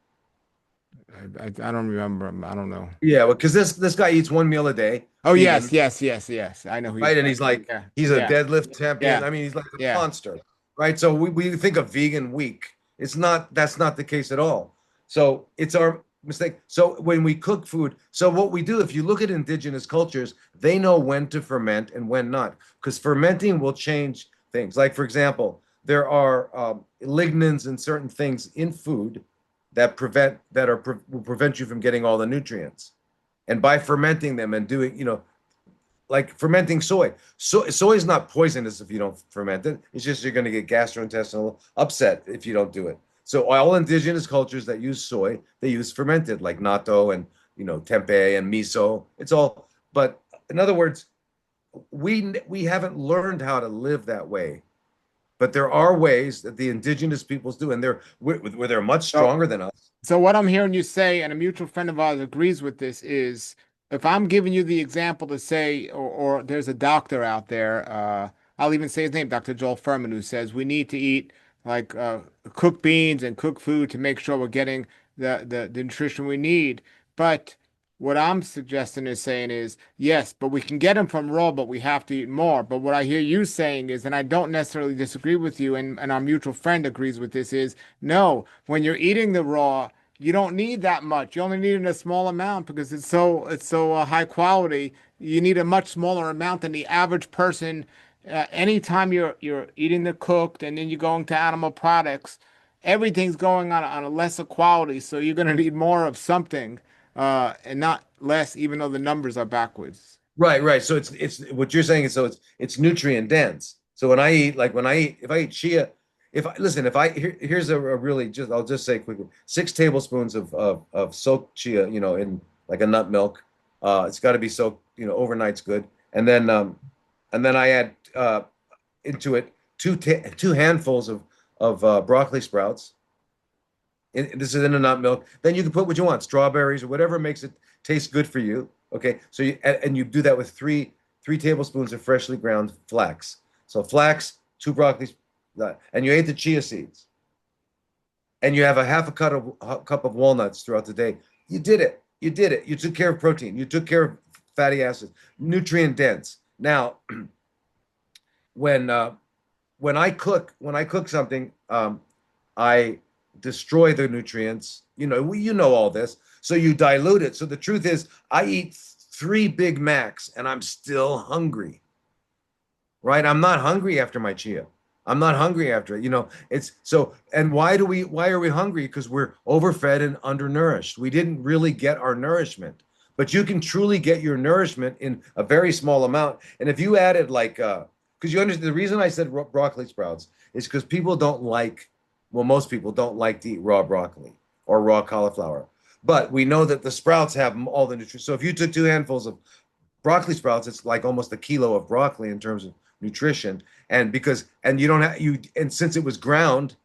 I don't remember. I don't know. Yeah, well, because this guy eats 1 meal a day, Oh, vegan, yes. I know who you're right? And talking he's like about. he's a Yeah, deadlift champion. yeah, I mean, he's like a yeah. monster, right? So we think of vegan weak. That's not the case at all. So it's our mistake. So when we cook food, so what we do, if you look at indigenous cultures, they know when to ferment and when not, because fermenting will change things. Like for example, there are lignans and certain things in food will prevent you from getting all the nutrients. And by fermenting them and doing, like fermenting soy. Soy is not poisonous if you don't ferment it. It's just you're going to get gastrointestinal upset if you don't do it. So all indigenous cultures that use soy, they use fermented, like natto and tempeh and miso. It's all. But in other words, we haven't learned how to live that way. But there are ways that the indigenous peoples do, and where they're much So, stronger than us. so what I'm hearing you say, and a mutual friend of ours agrees with this, is if I'm giving you the example to say, or there's a doctor out there, I'll even say his name, Dr. Joel Furman, who says we need to eat like cooked beans and cooked food to make sure we're getting the nutrition we need. But what I'm suggesting is saying is, yes, but we can get them from raw, but we have to eat more. But what I hear you saying is, and I don't necessarily disagree with you, and our mutual friend agrees with this, is no, when you're eating the raw, you don't need that much. You only need it in a small amount because it's so high quality. You need a much smaller amount than the average person. Anytime you're eating the cooked and then you're going to animal products, everything's going on a lesser quality. So you're going to need more of something and not less, even though the numbers are backwards. Right, right. So it's what you're saying is so it's nutrient dense. So when I eat if I eat chia, if I listen, if I here's a really just I'll just say quickly, 6 tablespoons of soaked chia, in like a nut milk. It's got to be soaked, overnight's good. And then I add into it two handfuls of broccoli sprouts. This is in a nut milk. Then you can put what you want, strawberries or whatever makes it taste good for you. Okay, so you do that with three tablespoons of freshly ground flax. So flax, two broccoli, and you ate the chia seeds, and you have a cup of walnuts throughout the day. You did it. You did it. You took care of protein. You took care of fatty acids, nutrient dense. Now, when uh, when I cook something, I destroy the nutrients. You know all this. So you dilute it. So the truth is, I eat 3 Big Macs and I'm still hungry. Right? I'm not hungry after my chia. I'm not hungry after it. It's so. And why are we hungry? Because we're overfed and undernourished. We didn't really get our nourishment. But you can truly get your nourishment in a very small amount. And if you added because you understand the reason I said broccoli sprouts is because most people don't like to eat raw broccoli or raw cauliflower. But we know that the sprouts have all the nutrients. So if you took 2 handfuls of broccoli sprouts, it's like almost a kilo of broccoli in terms of nutrition. And you don't have you and since it was ground,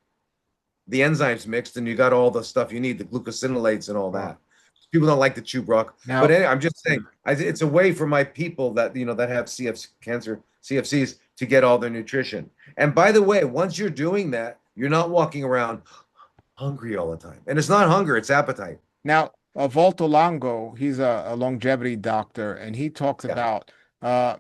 the enzymes mixed, and you got all the stuff you need, the glucosinolates and all that. People don't like to chew broccoli, but Now, anyway, I'm just saying, it's a way for my people that have CFCs to get all their nutrition. And by the way, once you're doing that, you're not walking around hungry all the time, and it's not hunger, it's appetite. Volto Longo, he's a longevity doctor, and he talks Yeah. about uh,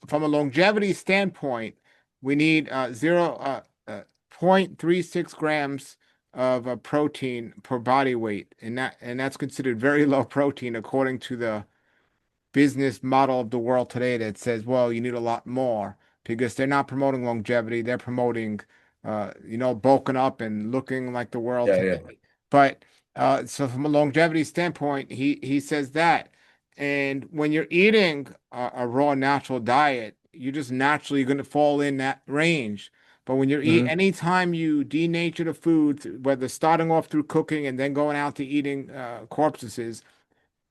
from a longevity standpoint, we need 0.36 grams of protein per body weight, and that's considered very low protein according to the business model of the world today that says, well, you need a lot more because they're not promoting longevity, they're promoting bulking up and looking like the world Yeah, yeah. today. But so from a longevity standpoint, he says that. And when you're eating a raw natural diet, you're just naturally going to fall in that range. But when you're Hmm. anytime you denature the food, whether starting off through cooking and then going out to eating corpses,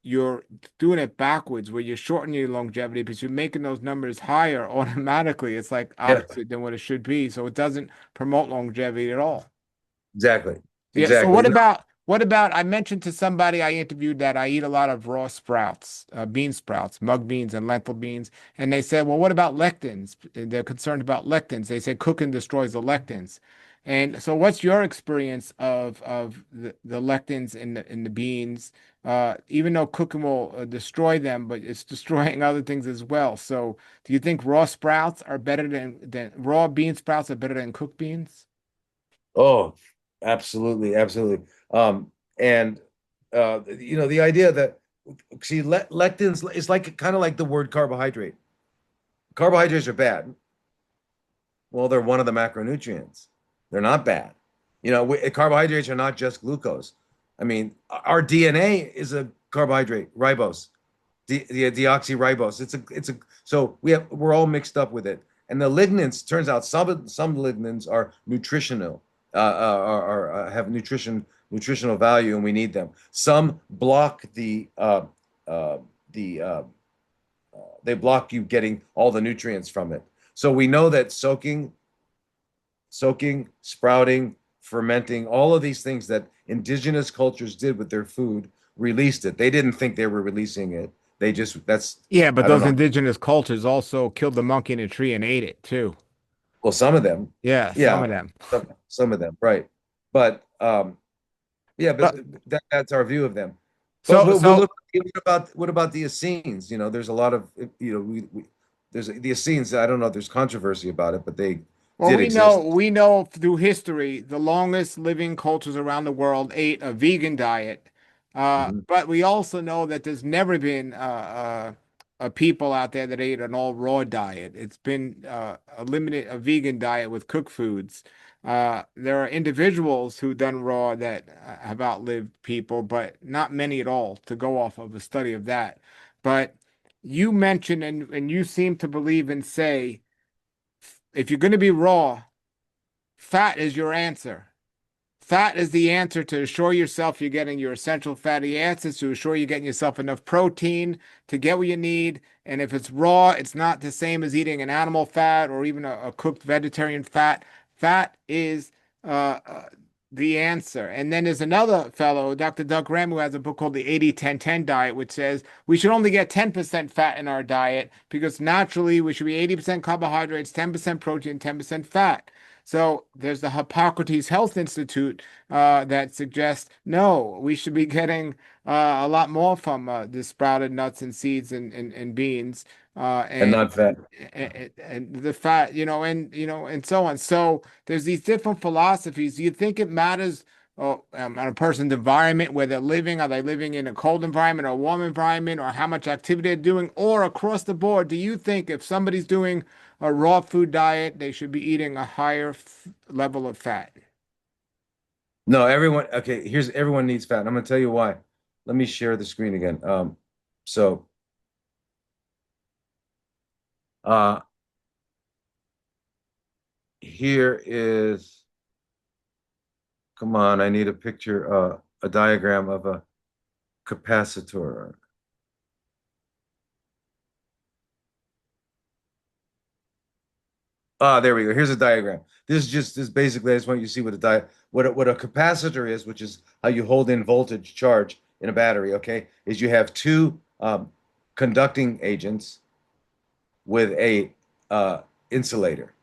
you're doing it backwards where you're shortening your longevity because you're making those numbers higher automatically. It's like Yeah, opposite than what it should be. So it doesn't promote longevity at all. exactly. Yeah. So Exactly. what No, about what about I mentioned to somebody I interviewed that I eat a lot of raw sprouts, bean sprouts, mung beans and lentil beans. And they said, well, what about lectins? They're concerned about lectins. They said cooking destroys the lectins. And so what's your experience of the lectins in the beans? Even though cooking will destroy them, but it's destroying other things as well. So do you think raw sprouts are better than raw bean sprouts are better than cooked beans? oh, absolutely, absolutely. And the idea that see lectins is like kind of like the word carbohydrate. Carbohydrates are bad. Well, they're one of the macronutrients. They're not bad. Carbohydrates are not just glucose. I mean, our DNA is a carbohydrate, ribose, the deoxyribose. So we're all mixed up with it. And the lignans, turns out some lignans are nutritional, have nutritional value, and we need them. Some block uh, the they block you getting all the nutrients from it. So we know that soaking, sprouting, fermenting, all of these things that indigenous cultures did with their food released it. They didn't think they were releasing it. Yeah, but I don't those know. indigenous cultures also killed the monkey in a tree and ate it too. Well, some of them, Yeah, some yeah, of them. some of them, right. But yeah, but But that's our view of them. But so so what about the Essenes? There's a lot of there's the Essenes. I don't know if there's controversy about it, but they well, did exist. we know through history the longest living cultures around the world ate a vegan diet. Mhm. But we also know that there's never been a people out there that ate an all raw diet. It's been a vegan diet with cooked foods. There are individuals who done raw that have outlived people, but not many at all to go off of a study of that. But you mentioned and you seem to believe and say, if you're going to be raw, fat is your answer. Fat is the answer to assure yourself you're getting your essential fatty acids, to assure you're getting yourself enough protein to get what you need. And if it's raw, it's not the same as eating an animal fat or even a cooked vegetarian fat. Fat is the answer. And then there's another fellow, Dr. Doug Graham, who has a book called the 80-10-10 diet, which says we should only get 10% fat in our diet because naturally we should be 80% carbohydrates, 10% protein, 10% fat. So there's the Hippocrates Health Institute that suggests no, we should be getting a lot more from the sprouted nuts and seeds and beans And not fat. and the fat, and so on. So there's these different philosophies. Do you think it matters on a person's environment where they're living? Are they living in a cold environment or a warm environment, or how much activity they're doing, or across the board? Do you think if somebody's doing a raw food diet, they should be eating a higher level of fat? No, everyone. Okay, here's everyone needs fat. And I'm going to tell you why. Let me share the screen again. So uh, here is, come on, I need a picture, a diagram of a capacitor. Ah, there we go. Here's a diagram. This basically, I just want you to see what a capacitor is, which is how you hold in voltage charge in a battery, okay? Is you have two conducting agents with a insulator.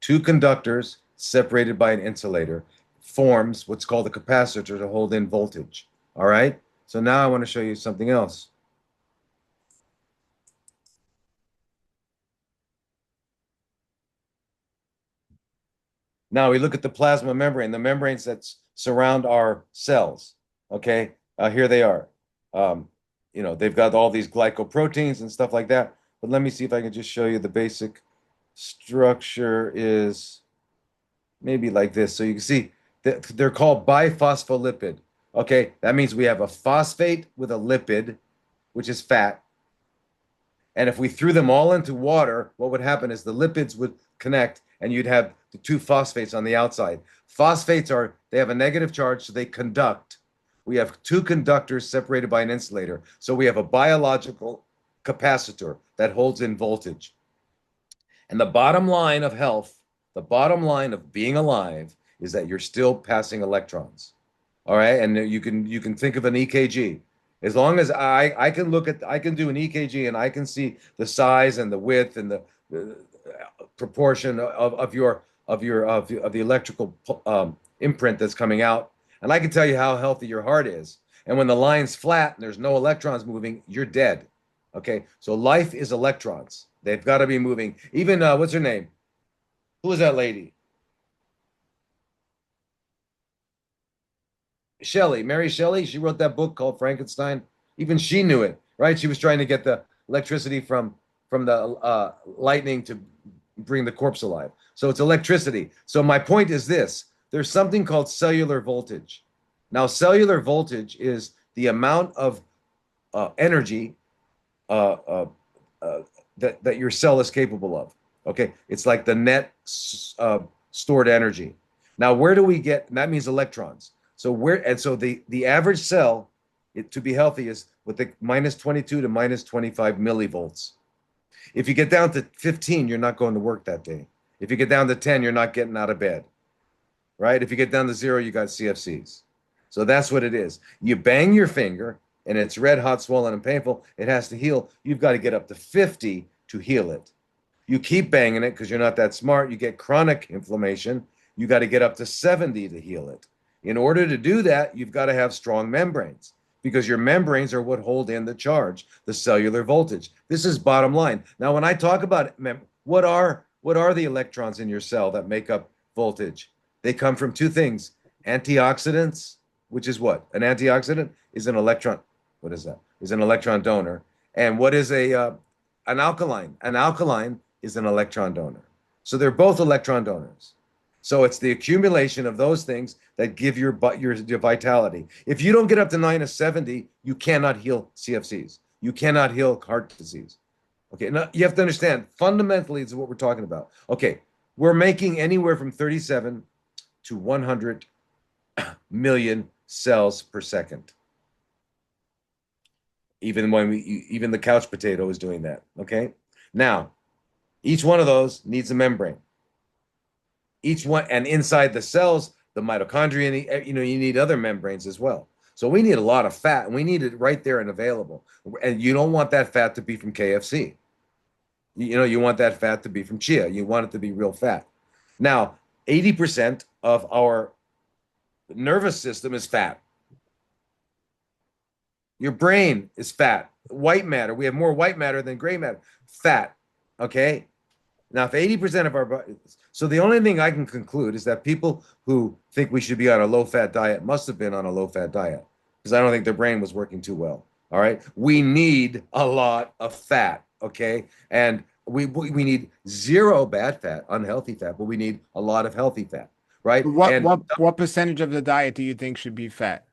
Two conductors separated by an insulator forms what's called a capacitor to hold in voltage. All right? So now I want to show you something else. Now we look at the plasma membrane, the membranes that surround our cells. Okay, here they are. They've got all these glycoproteins and stuff like that. But let me see if I can just show you the basic structure is maybe like this. So you can see that they're called biphospholipid. Okay, that means we have a phosphate with a lipid, which is fat. And if we threw them all into water, what would happen is the lipids would connect and you'd have the two phosphates on the outside. Phosphates they have a negative charge, so they conduct. We have two conductors separated by an insulator. So we have a biological capacitor that holds in voltage. And the bottom line of health, the bottom line of being alive is that you're still passing electrons. All right. And you can think of an EKG. As long as I can do an EKG and I can see the size and the width and the proportion of the electrical imprint that's coming out, and I can tell you how healthy your heart is. And when the line's flat and there's no electrons moving, you're dead. Okay, so life is electrons. They've got to be moving. Even what's her name? Who is that lady? Shelley, Mary Shelley. She wrote that book called Frankenstein. Even she knew it, right? She was trying to get the electricity from the lightning to bring the corpse alive. So it's electricity. So my point is this: there's something called cellular voltage. Now, cellular voltage is the amount of energy that your cell is capable of. Okay, it's like the net stored energy. Now, where do we get? That means electrons. So the average cell, to be healthy, is with the minus 22 to minus 25 millivolts. If you get down to 15, you're not going to work that day. If you get down to 10, you're not getting out of bed, right? If you get down to 0, you got CFCs. So that's what it is. You bang your finger and it's red hot, swollen, and painful. It has to heal. You've got to get up to 50 to heal it. You keep banging it because you're not that smart. You get chronic inflammation. You got to get up to 70 to heal it. In order to do that, you've got to have strong membranes because your membranes are what hold in the charge, the cellular voltage. This is bottom line. Now, when I talk about what are the electrons in your cell that make up voltage? They come from two things: antioxidants, which is what? An antioxidant is an electron. What is that? Is an electron donor. And what is an alkaline? An alkaline is an electron donor. So they're both electron donors. So it's the accumulation of those things that give your vitality. If you don't get up to -70, you cannot heal CFCs. You cannot heal heart disease. Okay, now you have to understand fundamentally, it's what we're talking about. Okay, we're making anywhere from 37 to 100 million cells per second. Even the couch potato is doing that. Okay, now each one of those needs a membrane. Each one, and inside the cells, the mitochondria, you need other membranes as well. So we need a lot of fat, and we need it right there and available. And you don't want that fat to be from KFC. You want that fat to be from chia. You want it to be real fat. Now, 80% of our nervous system is fat. Your brain is fat. White matter. We have more white matter than gray matter. Fat. Okay. Now, if 80% of our body, so the only thing I can conclude is that people who think we should be on a low fat diet must have been on a low fat diet because I don't think their brain was working too well. All right. We need a lot of fat. Okay. And we need zero bad fat, unhealthy fat, but we need a lot of healthy fat. Right. What And what percentage of the diet do you think should be fat?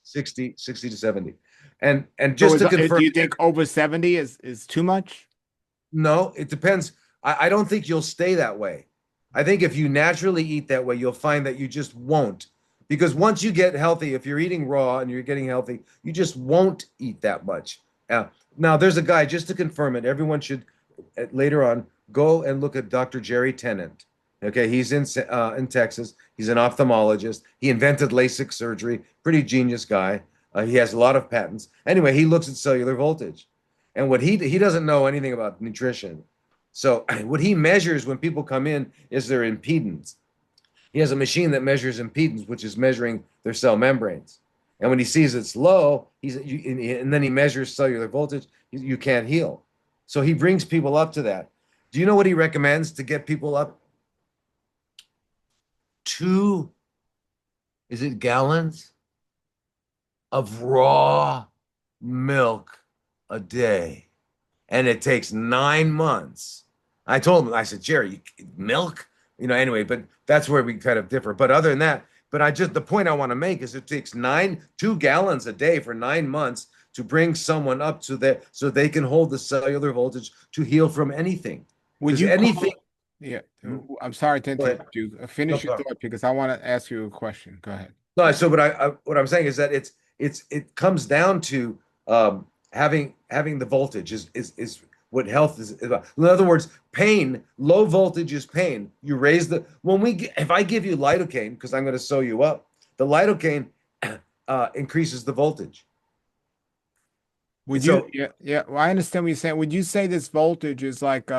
60 to 70. And So just to confirm, do you think over 70 is too much? no, it depends. I don't think you'll stay that way. I think if you naturally eat that way, you'll find that you just won't. Because once you get healthy, if you're eating raw and you're getting healthy, you just won't eat that much. Now, there's a guy, just to confirm it, everyone should later on go and look at Dr. Jerry Tennant. Okay, he's in Texas. He's an ophthalmologist. He invented LASIK surgery. Pretty genius guy. He has a lot of patents. Anyway, he looks at cellular voltage, and what he doesn't know anything about nutrition. So what he measures when people come in is their impedance. He has a machine that measures impedance, which is measuring their cell membranes. And when he sees it's low, and then he measures cellular voltage, you can't heal. So he brings people up to that. Do you know what he recommends to get people up? 2, is it gallons of raw milk a day? And it takes 9 months. I told him, I said, Jerry, milk? Anyway, but that's where we kind of differ. But other than that, the point I want to make is it takes 2 gallons a day for 9 months to bring someone up to that so they can hold the cellular voltage to heal from anything. Would Because you anything. call, yeah, I'm sorry to Go ahead. interrupt you. No Finish your problem. thought because I want to ask you a question. Go ahead. No, so what I'm saying is that it comes down to having the voltage is what health is about. In other words, pain, low voltage is pain. You raise if I give you lidocaine because I'm going to sew you up, the lidocaine increases the voltage. Would you, So yeah, yeah, well, I understand what you're saying. Would you say this voltage is like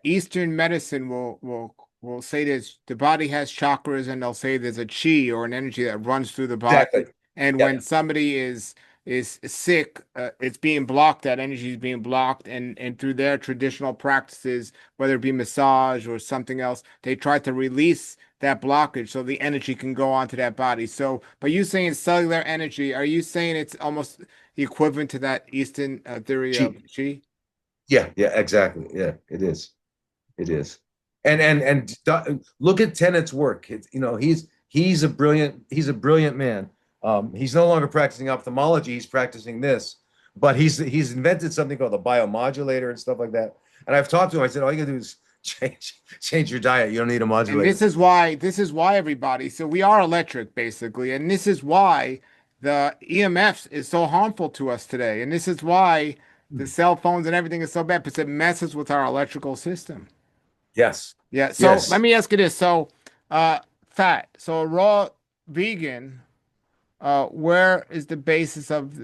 Eastern medicine will say this the body has chakras and they'll say there's a chi or an energy that runs through the exactly. body. And Yeah. when somebody is sick, it's being blocked, that energy is being blocked, and through their traditional practices, whether it be massage or something else, they try to release that blockage so the energy can go onto that body. So, but you saying cellular energy, are you saying it's almost equivalent to that Eastern theory of Chi. chi? Yeah, yeah, exactly. Yeah, it is. It is. And look at Tennant's work. He's a brilliant man. He's no longer practicing ophthalmology. He's practicing this, but he's invented something called a biomodulator and stuff like that. And I've talked to him. I said, all you gotta do is change your diet. You don't need a And modulator. this is why everybody, so we are electric basically, and this is why the EMFs is so harmful to us today. And this is why the cell phones and everything is so bad because it messes with our electrical system. Yes. Yeah. So let Yes. me ask you this. So uh fat. So a raw vegan, where is the basis of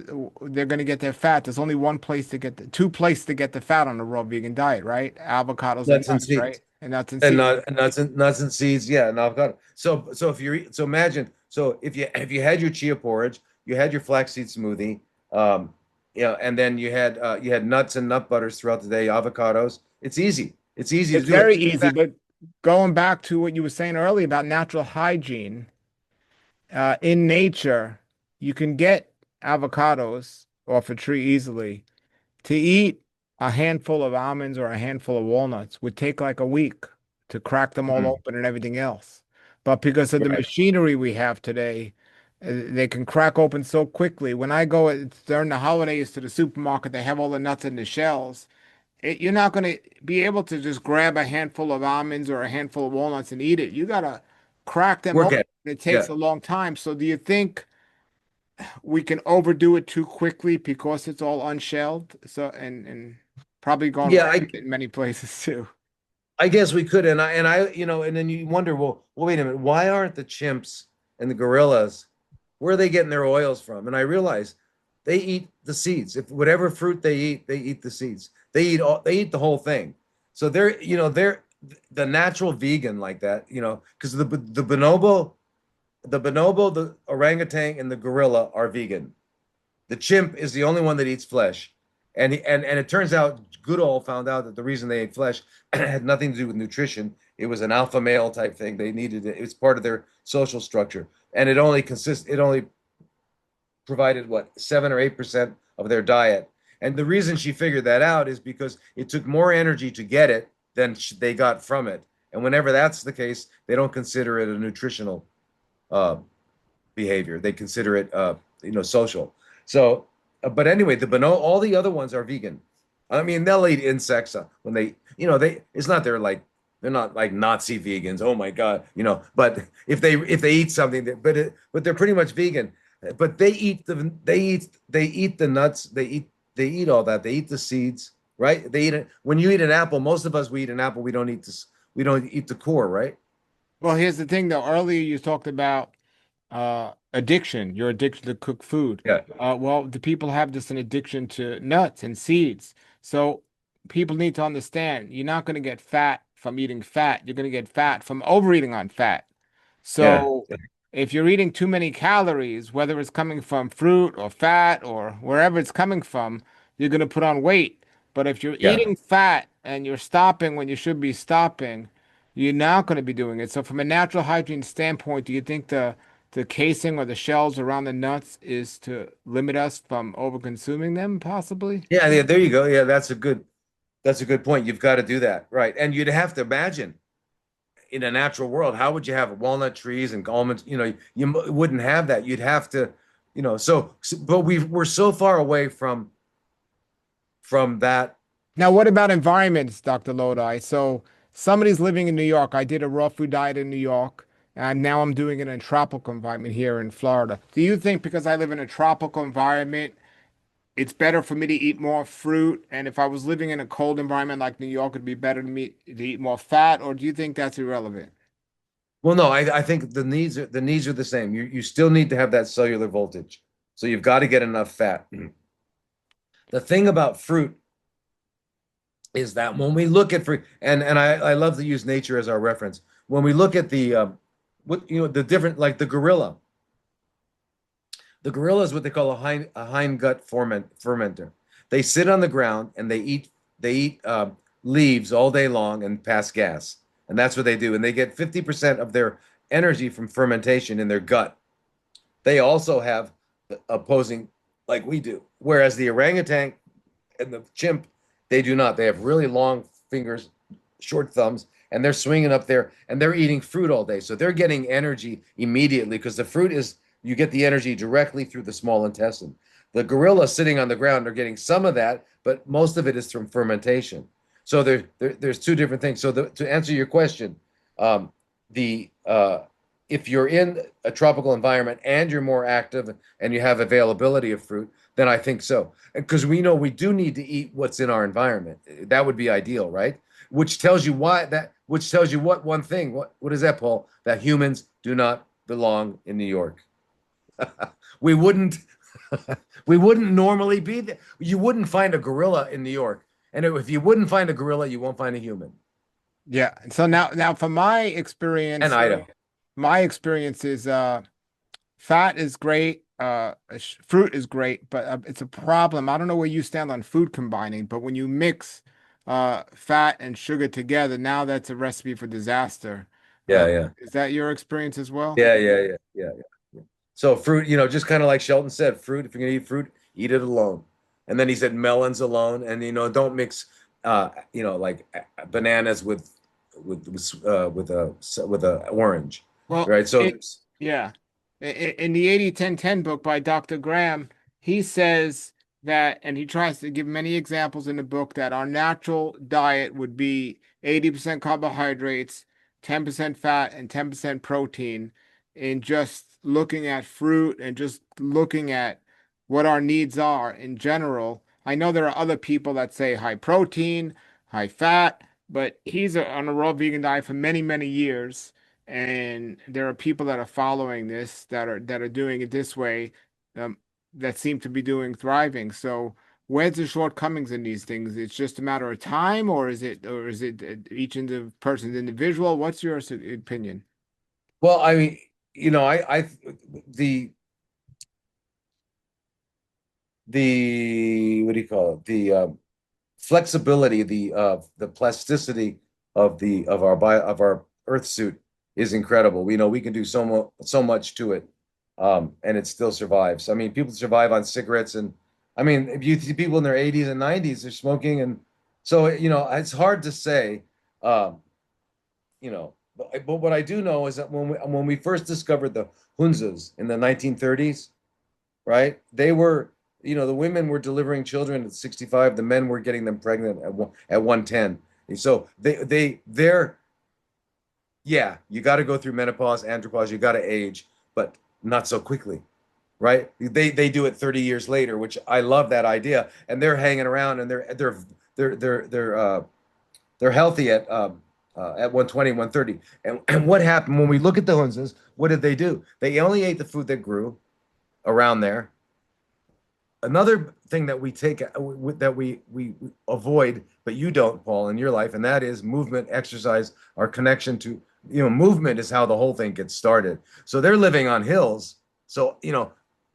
they're going to get their fat? There's only one place to get two places to get the fat on a raw vegan diet, right? Avocados and Nuts and nuts, right? seeds. And nuts and And seeds. nuts and seeds, yeah, and avocado. So if imagine, so if you had your chia porridge, you had your flaxseed smoothie, and then you had nuts and nut butters throughout the day, avocados. It's easy. It's easy to It's do it. very In easy, fact, but going back to what you were saying earlier about natural hygiene, in nature, you can get avocados off a tree easily. To eat a handful of almonds or a handful of walnuts would take like a week to crack them all mm, open and everything else. But because of the right. machinery we have today, they can crack open so quickly. When I go during the holidays to the supermarket, they have all the nuts in the shells. You're not going to be able to just grab a handful of almonds or a handful of walnuts and eat it. You got to crack them Work open. at it. It Yeah. takes a long time. So do you think we can overdo it too quickly because it's all unshelled? So and probably gone Yeah, rampant in many places too. I guess we could, and then you wonder, well, wait a minute, why aren't the chimps and the gorillas, where are they getting their oils from? And I realize they eat the seeds. If whatever fruit they eat the seeds. They eat the whole thing. So they're the natural vegan like that, because the bonobo, the orangutan, and the gorilla are vegan. The chimp is the only one that eats flesh. And it turns out Goodall found out that the reason they ate flesh had nothing to do with nutrition. It was an alpha male type thing. They needed it. It was part of their social structure. And it only provided what, 7 or 8% of their diet. And the reason she figured that out is because it took more energy to get it than they got from it. And whenever that's the case, they don't consider it a nutritional uh, behavior. They consider it, social. So, but anyway, all the other ones are vegan. I mean, they'll eat insects when it's not they're not like Nazi vegans. Oh my God, But if they eat something, but they're pretty much vegan. But they eat the nuts. They eat all that. They eat the seeds, right? They eat it. When you eat an apple, most of us we eat an apple. We don't eat this. We don't eat the core, right? Well, here's the thing though. Earlier you talked about addiction. You're addicted to cooked food. Yeah, Well, the people have just an addiction to nuts and seeds. So people need to understand you're not going to get fat from eating fat. You're going to get fat from overeating on fat. yeah, So if you're eating too many calories, whether it's coming from fruit or fat or wherever it's coming from, you're going to put on weight. But if you're yeah. eating fat and you're stopping when you should be stopping, you're not going to be doing it. So from a natural hygiene standpoint, do you think the casing or the shells around the nuts is to limit us from over consuming them, possibly? Yeah, yeah, there you go. Yeah, that's a good point. You've got to do that, right? And you'd have to imagine in a natural world, how would you have walnut trees and almonds? Wouldn't have that. You'd have to, but we're so far away from that. Now, what about environments, Dr. Lodi? So somebody's living in New York. I did a raw food diet in New York, and now I'm doing it in a tropical environment here in Florida. Do you think because I live in a tropical environment, it's better for me to eat more fruit? And if I was living in a cold environment like New York, it'd be better to eat more fat? Or do you think that's irrelevant? Well, no, I think the needs are the same. You still need to have that cellular voltage, so you've got to get enough fat. The thing about fruit is that when we look at fruit, and I love to use nature as our reference. When we look at the different, like the gorilla. The gorilla is what they call a hindgut fermenter. They sit on the ground and they eat leaves all day long and pass gas, and that's what they do. And they get 50% of their energy from fermentation in their gut. They also have opposing, like we do, whereas the orangutan and the chimp, they do not. They have really long fingers, short thumbs, and they're swinging up there and they're eating fruit all day. So they're getting energy immediately because the fruit is, you get the energy directly through the small intestine. The gorilla sitting on the ground are getting some of that, but most of it is from fermentation. So there's two different things. So to answer your question, the if you're in a tropical environment and you're more active and you have availability of fruit, then I think so. Because we know we do need to eat what's in our environment. That would be ideal, right? Which tells you what one thing. What is that, Paul? That humans do not belong in New York. We wouldn't we wouldn't normally be there. You wouldn't find a gorilla in New York. And if you wouldn't find a gorilla, you won't find a human. Yeah. So now from my And experience, Idaho. my experience is fat is great, fruit is great, but it's a problem. I don't know where you stand on food combining, but when you mix fat and sugar together, now that's a recipe for disaster. Uh, Yeah, yeah. is that your experience as well? Yeah. So fruit, just kind of like Shelton said, fruit, if you're gonna eat fruit, eat it alone. And then he said melons alone, and don't mix, like bananas with a orange, Well, right? So yeah. In the 80-10-10 book by Dr. Graham, he says that, and he tries to give many examples in the book that our natural diet would be 80% carbohydrates, 10% fat, and 10% protein. In just looking at fruit and just looking at what our needs are in general. I know there are other people that say high protein, high fat, but he's on a raw vegan diet for many, many years. And there are people that are following this that are doing it this way. Um, that seem to be doing thriving. So where's the shortcomings in these things? It's just a matter of time, or is it each person's individual? What's your opinion? Well, I mean, the what do you call it? The flexibility, the plasticity of our Earth suit is incredible. We know we can do so much to it, and it still survives. I mean, people survive on cigarettes, and I mean, if you see people in their 80s and 90s, they're smoking, and so it's hard to say. Um, but what I do know is that when we first discovered the Hunzas in the 1930s, right? They were, the women were delivering children at 65, the men were getting them pregnant at 110. And so they're, yeah, you got to go through menopause, andropause, you got to age, but not so quickly, right? They do it 30 years later, which I love that idea, and they're hanging around and they're healthy at 120, 130. And what happened when we look at the Hunzas? What did they do? They only ate the food that grew around there. Another thing that we take that we avoid, but you don't, Paul, in your life, and that is movement, exercise, our connection to, movement is how the whole thing gets started. So they're living on hills. So, they're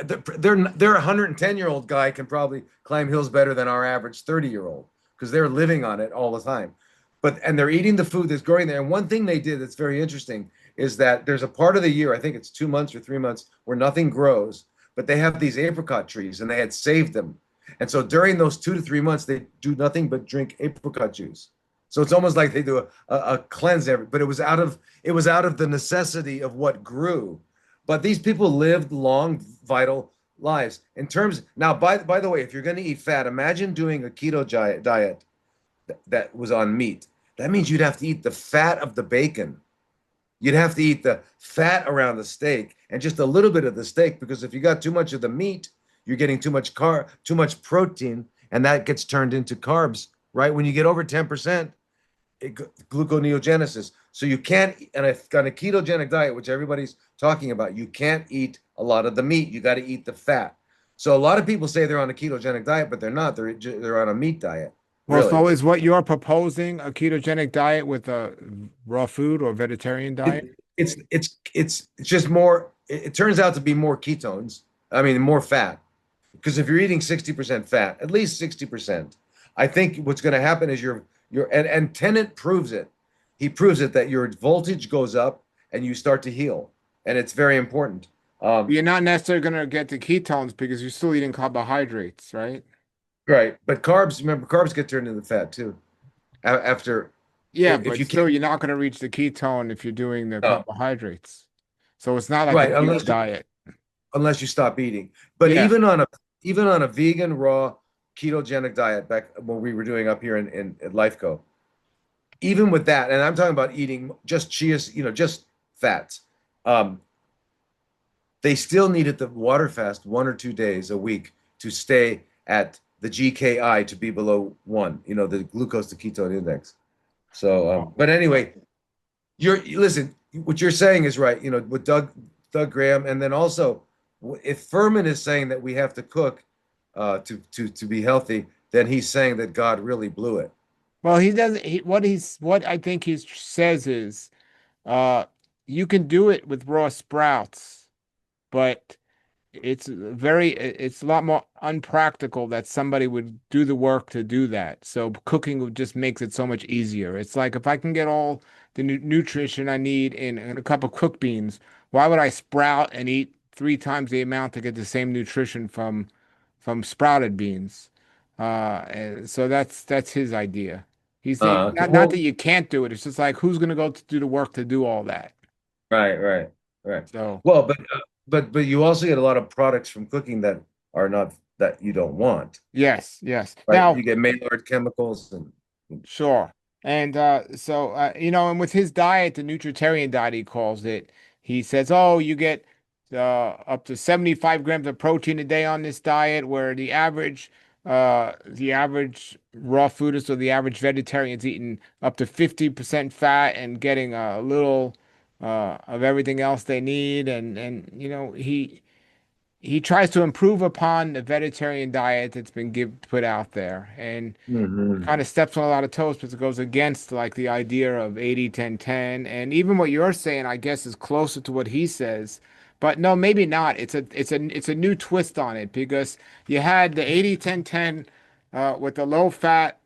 110-year-old guy can probably climb hills better than our average 30-year-old because they're living on it all the time. And they're eating the food that's growing there. And one thing they did that's very interesting is that there's a part of the year, I think it's 2 months or 3 months, where nothing grows, but they have these apricot trees and they had saved them. And so during those 2 to 3 months, they do nothing but drink apricot juice. So it's almost like they do a cleanse but it was out of the necessity of what grew. But these people lived long, vital lives. In terms now, by the way, if you're going to eat fat, imagine doing a keto diet that was on meat. That means you'd have to eat the fat of the bacon. You'd have to eat the fat around the steak and just a little bit of the steak, because if you got too much of the meat, you're getting too much protein, and that gets turned into carbs, right? When you get over 10%, gluconeogenesis. So you can't, and on a ketogenic diet, which everybody's talking about, you can't eat a lot of the meat. You got to eat the fat. So a lot of people say they're on a ketogenic diet, but they're not. They're on a meat diet, Well, really. so is what you're proposing a ketogenic diet with a raw food or vegetarian diet? It's just more. It turns out to be more ketones. I mean, more fat. Because if you're eating 60% fat, at least 60%, I think what's going to happen is and Tennant proves it. He proves it that your voltage goes up and you start to heal, and it's very important. Um, You're not necessarily going to get the ketones because you're still eating carbohydrates, right? right, but carbs. Remember, carbs get turned into fat too. After, Yeah, if but you can't, still, you're not going to reach the ketone if you're doing the no, carbohydrates. So it's not like a right, keto diet. unless you stop eating. But Yeah. even on a vegan raw ketogenic diet back when we were doing up here in at Lifeco, even with that, and I'm talking about eating just chia, just fats, um, they still needed the water fast 1 or 2 days a week to stay at the GKI to be below 1, the glucose to ketone index. So, but anyway, listen, what you're saying is right, with Doug Graham, and then also if Furman is saying that we have to cook to be healthy, then he's saying that God really blew it. Well, he doesn't. What I think he says is, uh, you can do it with raw sprouts, but it's a lot more unpractical that somebody would do the work to do that. So cooking just makes it so much easier. It's like if I can get all the nutrition I need in a cup of cooked beans, why would I sprout and eat 3 times the amount to get the same nutrition from sprouted beans? And so that's his idea. He's saying not that Well, you can't do it. It's just like who's going to go to do the work to do all that. right. So Well, but you also get a lot of products from cooking that are not that you don't want, Yes, yes. right? Now, You get Maillard chemicals and sure. And and with his diet, the nutritarian diet, he calls it, he says, oh, you get up to 75 grams of protein a day on this diet, where the average raw foodist or the average vegetarian is eating up to 50% fat and getting a little of everything else they need. And he tries to improve upon the vegetarian diet that's been put out there. And Mhm. kind of steps on a lot of toes because it goes against like the idea of 80-10-10, and even what you're saying I guess is closer to what he says, but no, maybe not. It's a new twist on it, because you had the 80-10-10 with the low fat,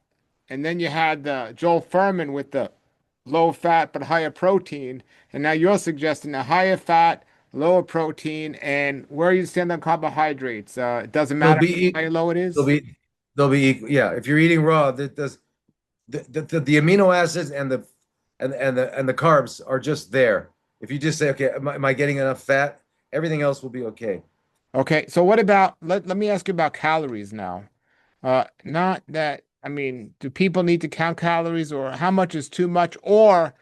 and then you had the Joel Furman with the low fat but higher protein, and now you're suggesting a higher fat, lower protein. And where you stand on carbohydrates, it doesn't They'll matter be how high or low it they'll is. be they'll be equal. Yeah, if you're eating raw, that does the amino acids and the carbs are just there. If you just say, okay, am I getting enough fat? Everything else will be okay. Okay, so what about, let me ask you about calories now. Not that, I mean, do people need to count calories, or how much is too much? Or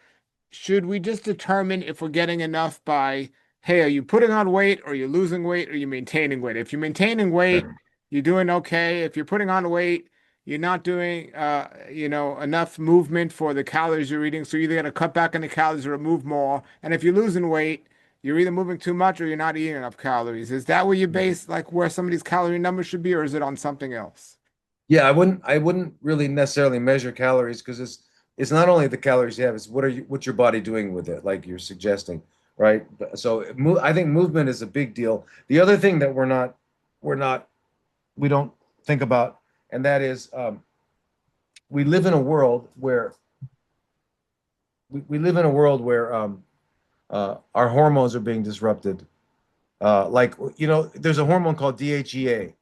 should we just determine if we're getting enough by, hey, are you putting on weight, or you're losing weight, or you're maintaining weight? If you're maintaining weight, you're doing okay. If you're putting on weight, you're not doing enough movement for the calories you're eating. So you're either gonna cut back on the calories or move more. And if you're losing weight, you're either moving too much or you're not eating enough calories. Is that where you base like where some of these calorie numbers should be, or is it on something else? Yeah, I wouldn't really necessarily measure calories because it's not only the calories you have, it's what's your body doing with it, like you're suggesting, right? So I think movement is a big deal. The other thing that we're not we don't think about, and that is we live in a world where we live in a world where our hormones are being disrupted. There's a hormone called DHEA,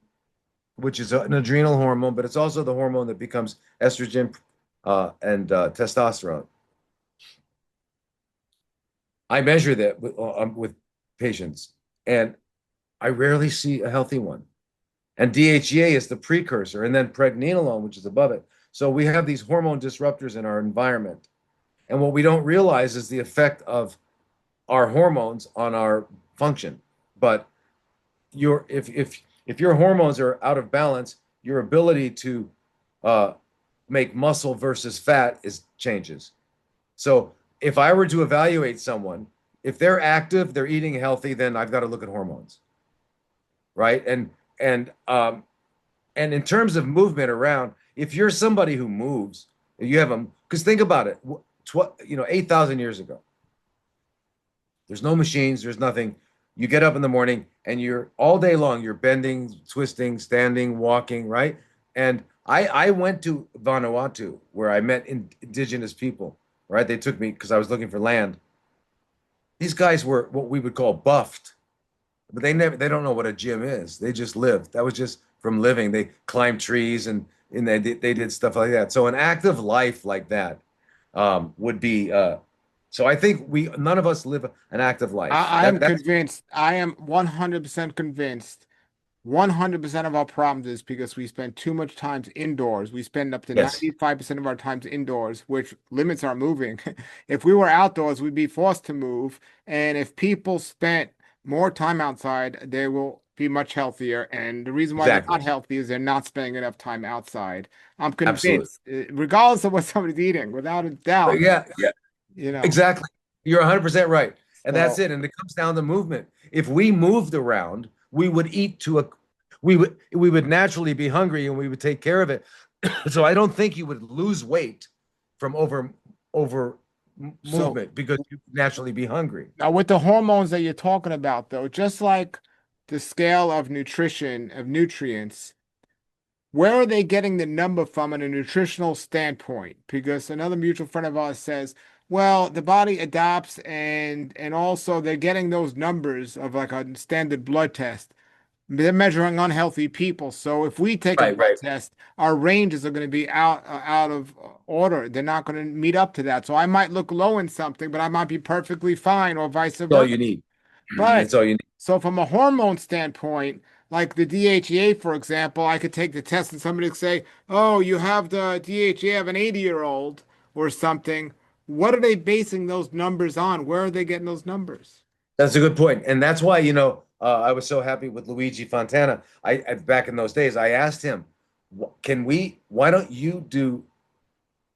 which is an adrenal hormone, but it's also the hormone that becomes estrogen and testosterone. I measure that with patients, and I rarely see a healthy one. And DHEA is the precursor, and then pregnenolone, which is above it. So we have these hormone disruptors in our environment. And what we don't realize is the effect of our hormones on our function. But if your hormones are out of balance, your ability to uh, make muscle versus fat is changes. So if I were to evaluate someone, if they're active, they're eating healthy, then I've got to look at hormones, right? And in terms of movement around, if you're somebody who moves, you have them. Because think about it, 8,000 years ago, there's no machines, there's nothing. You get up in the morning and you're all day long, you're bending, twisting, standing, walking, right? And I went to Vanuatu where I met indigenous people, right? They took me because I was looking for land. These guys were what we would call buffed, but they don't know what a gym is. They just lived. That was just from living. They climbed trees and they did stuff like that. So an active life like that would be so I think we none of us live an active life. I am That's convinced, I am 100% convinced 100% of our problems is because we spend too much time indoors. We spend up to yes, 95% of our time indoors, which limits our moving. If we were outdoors, we'd be forced to move. And if people spent more time outside, they will be much healthier. And the reason why they're not exactly. healthy is they're not spending enough time outside. I'm Absolutely. convinced, regardless of what somebody's eating, without a doubt, Yeah, yeah, you know. exactly. You're 100% right. And that's So it. And it comes down to movement. If we moved around, we would eat to a we would naturally be hungry and we would take care of it. So I don't think you would lose weight from over so movement because you naturally be hungry. now, with the hormones that you're talking about, though, just like the scale of nutrition, of nutrients, where are they getting the number from in a nutritional standpoint? Because another mutual friend of ours says, well, the body adapts, and also they're getting those numbers of like a standard blood test. They're measuring unhealthy people. So if we take a Right, blood right. test, our ranges are going to be out of order. They're not going to meet up to that. So I might look low in something, but I might be perfectly fine, or vice That's all versa. you need. But That's all you need. so from a hormone standpoint, like the DHEA, for example, I could take the test and somebody could say, "Oh, you have the DHEA of an 80-year-old or something." What are they basing those numbers on? Where are they getting those numbers? That's a good point, and that's why I was so happy with Luigi Fontana. Back in those days, I asked him, "Can we? Why don't you do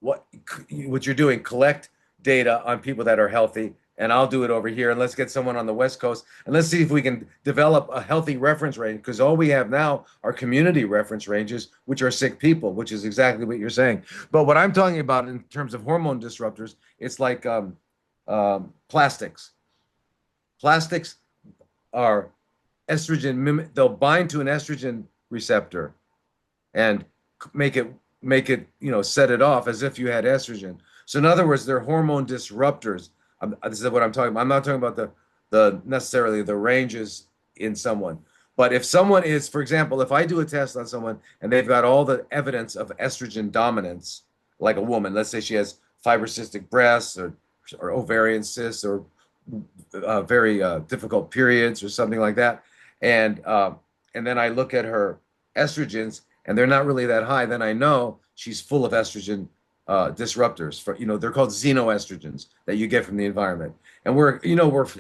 what you're doing? Collect data on people that are healthy, and I'll do it over here, and let's get someone on the West Coast, and let's see if we can develop a healthy reference range. Because all we have now are community reference ranges, which are sick people, which is exactly what you're saying. But what I'm talking about in terms of hormone disruptors, it's like plastics. Plastics are estrogen, they'll bind to an estrogen receptor and make it set it off as if you had estrogen. So in other words, they're hormone disruptors. This is what I'm talking about. I'm not talking about the necessarily the ranges in someone. But if someone is, for example, if I do a test on someone and they've got all the evidence of estrogen dominance, like a woman, let's say she has fibrocystic breasts or ovarian cysts or very difficult periods or something like that, and then I look at her estrogens and they're not really that high, then I know she's full of estrogen disruptors. They're called xenoestrogens that you get from the environment, and we're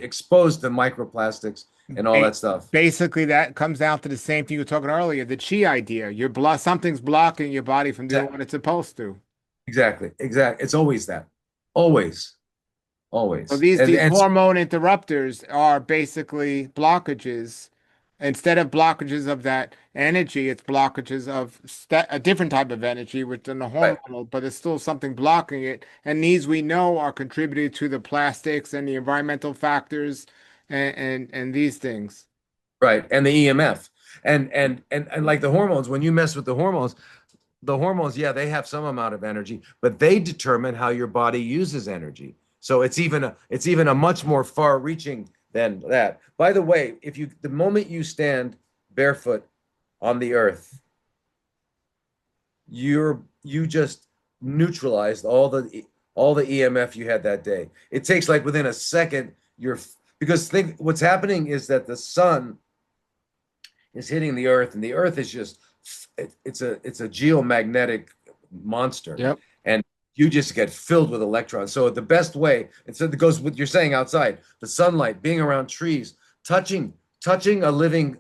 exposed to microplastics and all Ba- that stuff. Basically, that comes down to the same thing you were talking earlier, the chi idea. Something's blocking your body from doing what it's supposed to. Exactly, exactly. It's always that, always, So always, these and hormone interrupters are basically blockages. Instead of blockages of that energy, it's blockages of a different type of energy within the right, hormonal, but it's still something blocking it. And these we know are contributed to the plastics and the environmental factors and these things. right, and the EMF, and like the hormones. When you mess with the hormones, yeah, they have some amount of energy, but they determine how your body uses energy. So it's even a much more far-reaching than that. By the way, the moment you stand barefoot on the earth, you just neutralized all the EMF you had that day. It takes like within a second, because think what's happening is that the sun is hitting the earth, and the earth is just it's a geomagnetic monster, Yep. and you just get filled with electrons. So the best way, and so it goes with you're saying outside, the sunlight, being around trees, touching a living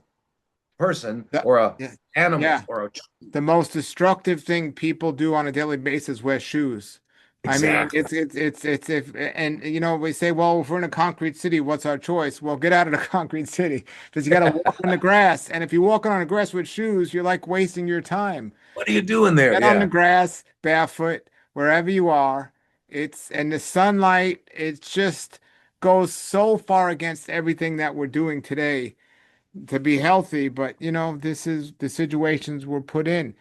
person The- or a yeah. animal Yeah. or a The most destructive thing people do on a daily basis wear shoes. I mean, exactly it's if and we say, well, if we're in a concrete city, what's our choice? Well, get out of the concrete city because you got to walk on the grass, and if you're walking on the grass with shoes, you're like wasting your time. what are you doing there? Get on the Yeah. grass, barefoot, wherever you are. And the sunlight, it just goes so far against everything that we're doing today to be healthy, but this is the situations we're put in.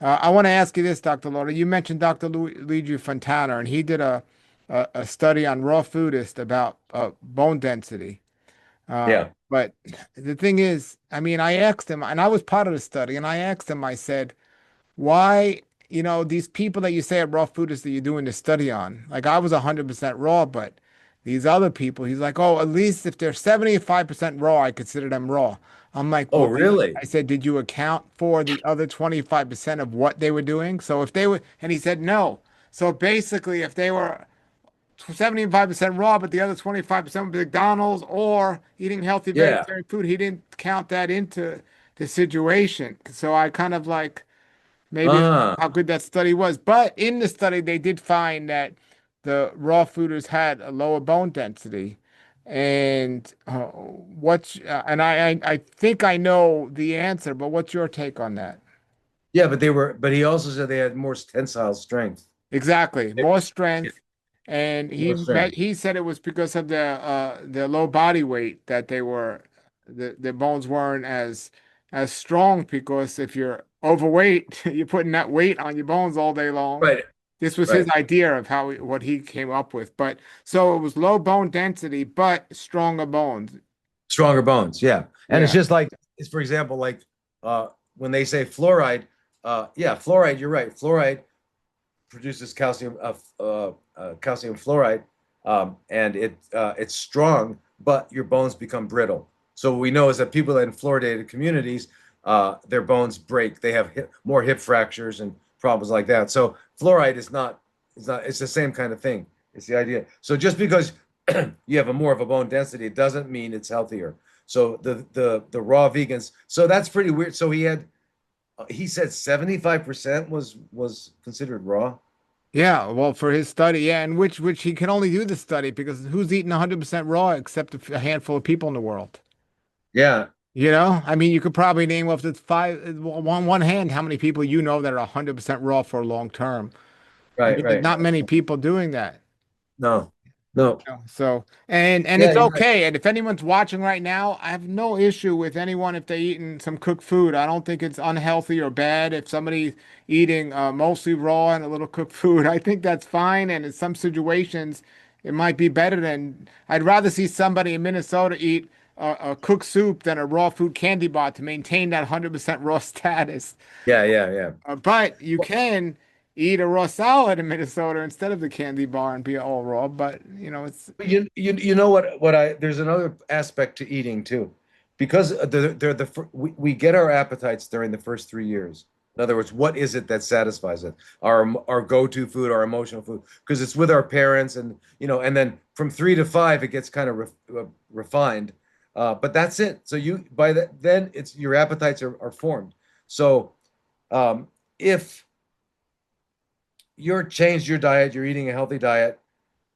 I want to ask you this, Dr. Loda. You mentioned Dr. Luigi Fontana, and he did a study on raw foodist about bone density. But the thing is, I mean, I asked him, and I was part of the study, and I asked him, I said, why, these people that you say are raw foodists that you're doing the study on, like I was 100% raw, but these other people, he's like, oh, at least if they're 75% raw, I consider them raw. I'm like, Oh, well, really? I said, did you account for the other 25% of what they were doing? So if they were, and he said, no. So basically, if they were 75% raw, but the other 25% was McDonald's or eating healthy Yeah. vegetarian food, he didn't count that into the situation. So I kind of like, maybe Ah. how good that study was. But in the study, they did find that the raw fooders had a lower bone density. And and I think I know the answer, but what's your take on that? Yeah, but he also said they had more tensile strength. Exactly, more strength, and More strength. he said it was because of the low body weight that the bones weren't as strong because if you're overweight, you're putting that weight on your bones all day long. Right. This was his Right. idea of what he came up with. But so it was low bone density, but stronger bones. Stronger bones. Yeah. And it's Yeah. just like it's for example, like uh when they say fluoride, yeah, fluoride, you're right. Fluoride produces calcium fluoride, and it's strong, but your bones become brittle. So what we know is that people in fluoridated communities their bones break. They have more hip fractures and problems like that. So fluoride is not, it's the same kind of thing. It's the idea. So just because you have a more of a bone density, it doesn't mean it's healthier. So the raw vegans, so that's pretty weird. So he said 75% was considered raw. Yeah, well, for his study, yeah, and which he can only do the study because who's eating 100% raw except a handful of people in the world? Yeah, You know, I mean, you could probably name off the one hand how many people you know that are 100% raw for long term. I right, mean, there's right. not many people doing that. No, no. So, and Yeah, it's you're right. okay. And if anyone's watching right now, I have no issue with anyone if they're eating some cooked food. I don't think it's unhealthy or bad if somebody's eating mostly raw and a little cooked food. I think that's fine. And in some situations, it might be better than I'd rather see somebody in Minnesota eat a cooked soup than a raw food candy bar to maintain that 100% raw status. Yeah, yeah, yeah. But you can eat a raw salad in Minnesota instead of the candy bar and be all raw. But it's You know what I there's another aspect to eating too, because we get our appetites during the first 3 years. In other words, what is it that satisfies it? Our go-to food, our emotional food, because it's with our parents, and and then from 3 to 5, it gets kind of refined. But that's it. So you by that then it's your appetites are formed. So if you're changed your diet, you're eating a healthy diet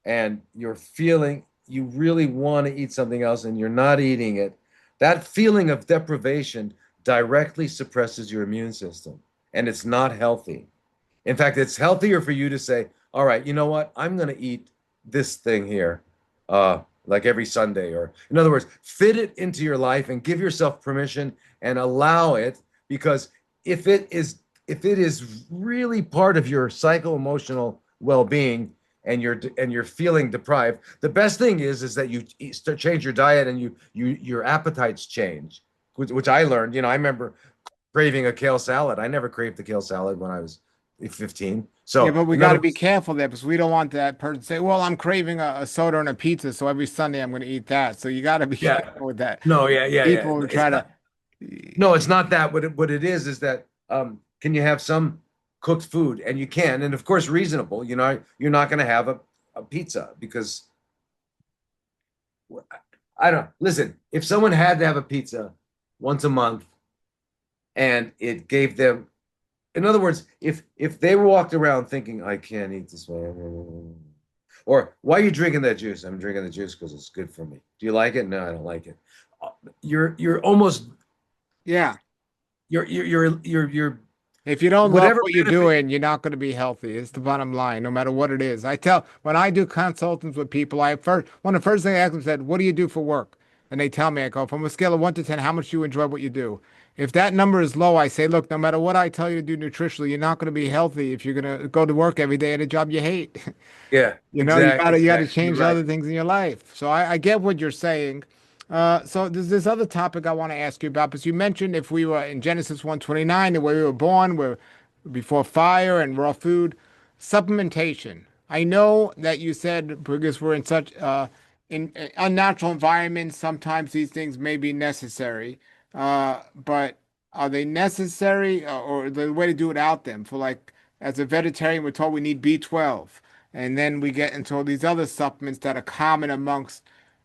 and you're feeling you really want to eat something else and you're not eating it, that feeling of deprivation directly suppresses your immune system and it's not healthy. In fact, it's healthier for you to say, all right, you know what? I'm going to eat this thing here, like every Sunday, or in other words, fit it into your life and give yourself permission and allow it, because if it is really part of your psycho-emotional well-being and you're feeling deprived, the best thing is that you change your diet and your appetites change, which I learned. I remember craving a kale salad. I never craved the kale salad when I was 15. Yeah, So but we in got other to be words, careful there because we don't want that person to say, "Well, I'm craving a soda and a pizza, so every Sunday I'm going to eat that." So you got to be yeah, careful with that. no, yeah, yeah, yeah. People No, who try to, it's not that. What it is that can you have some cooked food, and you can, and of course reasonable. You're not going to have a pizza because I don't listen. If someone had to have a pizza once a month and it gave them, in other words, if they walked around thinking I can't eat this way, or why are you drinking that juice? I'm drinking the juice because it's good for me. Do you like it? No, I don't like it. You're almost yeah. you're If you don't love whatever what you're benefit. doing, you're not going to be healthy. It's the bottom line, no matter what it is. I tell when I do consultants with people, I first one of the first things I ask them said, "What do you do for work?" And they tell me, I go from a scale of 1 to 10, how much do you enjoy what you do? If that number is low, I say, look, no matter what I tell you to do nutritionally, you're not going to be healthy if you're going to go to work every day at a job you hate. Yeah, You exactly, gotta exactly. You're change right. other things in your life. So I get what you're saying. So there's this other topic I want to ask you about, because you mentioned if we were in Genesis 129, the way we were born, we're before fire and raw food, supplementation. I know that you said because we're in such in unnatural environments, sometimes these things may be necessary. But are they necessary, or the way to do it without them? For like, as a vegetarian, we're told we need B12. And then we get into all these other supplements that are common amongst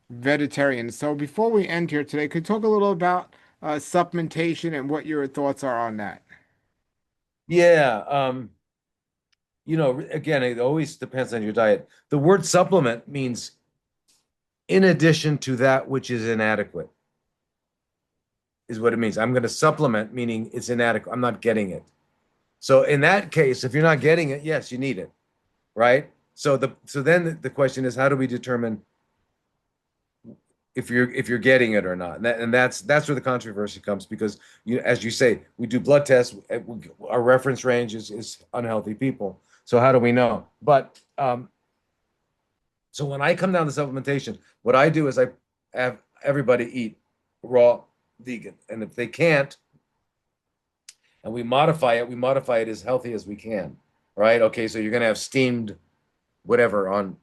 vegetarians. So before we end here today, could you talk a little about supplementation and what your thoughts are on that? Yeah. Again, it always depends on your diet. The word supplement means in addition to that which is inadequate, is what it means. I'm going to supplement, meaning it's inadequate. I'm not getting it. So in that case, if you're not getting it, yes, you need it, right? So then the question is, how do we determine if you're getting it or not? And that's where the controversy comes, because as you say, we do blood tests. Our reference range is unhealthy people. So how do we know? But so when I come down to supplementation, what I do is I have everybody eat raw vegan, and if they can't, and we modify it as healthy as we can, right? Okay, so you're gonna have steamed whatever on,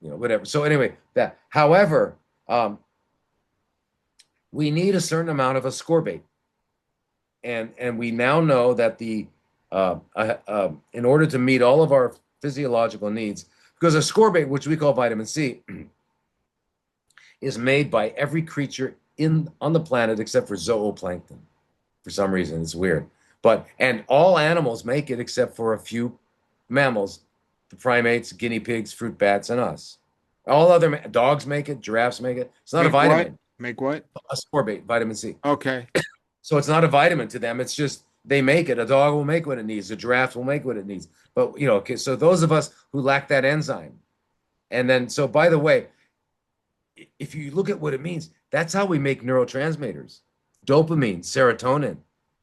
whatever. So anyway, that. However, we need a certain amount of ascorbate. and we now know that in order to meet all of our physiological needs, because ascorbate, which we call vitamin C, is made by every creature on the planet except for zooplankton. For some reason, it's weird. And all animals make it except for a few mammals, the primates, guinea pigs, fruit bats, and us. All other dogs make it, giraffes make it. It's not a Make what? vitamin. Make what? Ascorbate, vitamin C. Okay. So it's not a vitamin to them. It's just they make it. A dog will make what it needs. A giraffe will make what it needs. But okay, so those of us who lack that enzyme, and then so by the way, if you look at what it means, that's how we make neurotransmitters, dopamine, serotonin.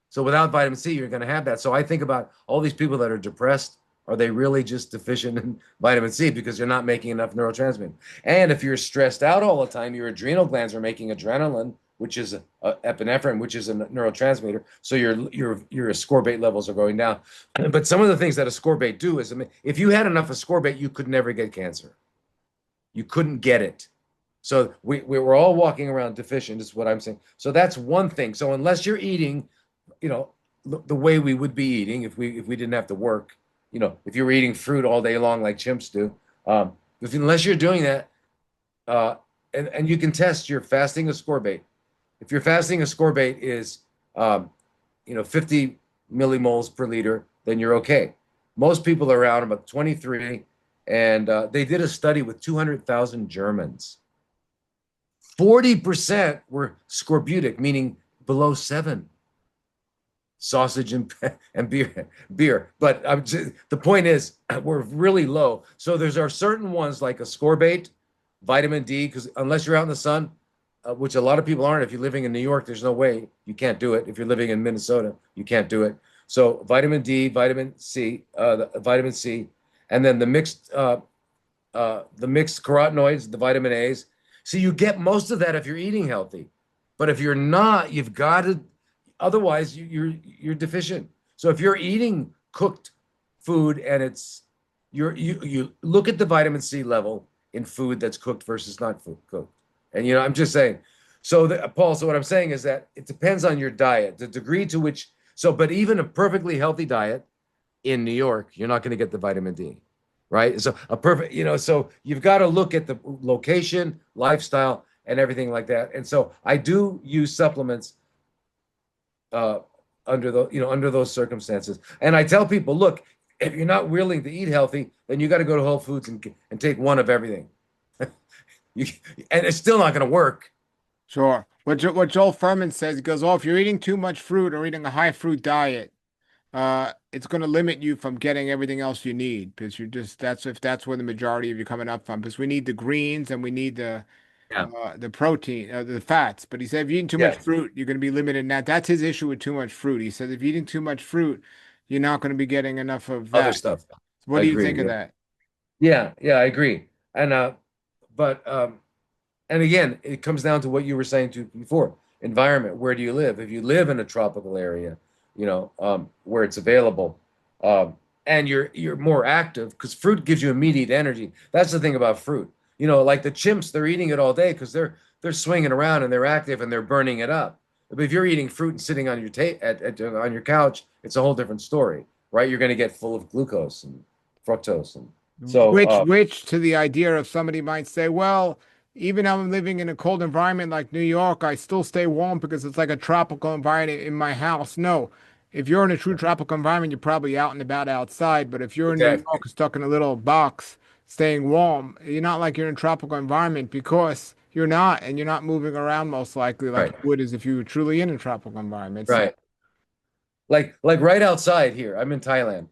So without vitamin C, you're going to have that. So I think about all these people that are depressed. Are they really just deficient in vitamin C because you're not making enough neurotransmitter? And if you're stressed out all the time, your adrenal glands are making adrenaline, which is epinephrine, which is a neurotransmitter. So your ascorbate levels are going down. But some of the things that ascorbate do is, if you had enough ascorbate, you could never get cancer. You couldn't get it. So we're all walking around deficient, is what I'm saying. So that's one thing. So unless you're eating, the way we would be eating if we didn't have to work, if you were eating fruit all day long like chimps do, unless you're doing that, and you can test your fasting ascorbate. If your fasting ascorbate is, 50 millimoles per liter, then you're okay. Most people are around about 23, and they did a study with 200,000 Germans. 40% were scorbutic, meaning below 7. Sausage and beer. But the point is, we're really low. So there are certain ones like ascorbate, vitamin D, because unless you're out in the sun, which a lot of people aren't. If you're living in New York, there's no way you can't do it. If you're living in Minnesota, you can't do it. So vitamin D, vitamin C, and then the mixed carotenoids, the vitamin A's. So you get most of that if you're eating healthy. But if you're not, you've got to. Otherwise, you're deficient. So if you're eating cooked food and you look at the vitamin C level in food that's cooked versus not cooked. And I'm just saying. So Paul, so what I'm saying is that it depends on your diet, the degree to which. But even a perfectly healthy diet in New York, you're not going to get the vitamin D, right? So so you've got to look at the location, lifestyle, and everything like that. And so I do use supplements under those circumstances. And I tell people, look, if you're not willing to eat healthy, then you got to go to Whole Foods and take one of everything. And it's still not going to work. Sure. What Joel Furman says, he goes, if you're eating too much fruit or eating a high fruit diet, it's going to limit you from getting everything else you need because that's where the majority of you coming up from. Because we need the greens and we need Yeah. the protein, the fats. But he said if you're eating too much fruit, you're going to be limited in that. That's his issue with too much fruit. He says if you're eating too much fruit, you're not going to be getting enough of Other that. stuff. What I do you agree. think of that? Yeah, I agree. And and again, it comes down to what you were saying before. Environment. Where do you live? If you live in a tropical area, where it's available, and you're more active, because fruit gives you immediate energy. That's the thing about fruit. Like the chimps, they're eating it all day because they're swinging around and they're active and they're burning it up. But if you're eating fruit and sitting on your on your couch, it's a whole different story, right? You're going to get full of glucose and fructose, and so Which to the idea of somebody might say, well, even though I'm living in a cold environment like New York, I still stay warm because it's like a tropical environment in my house. No, if you're in a true tropical environment, you're probably out and about outside. But if you're in New exactly York, stuck in a little box, staying warm, you're not like you're in a tropical environment because you're not, and you're not moving around most likely like right, you would as if you were truly in a tropical environment. So, right. Like right outside here, I'm in Thailand.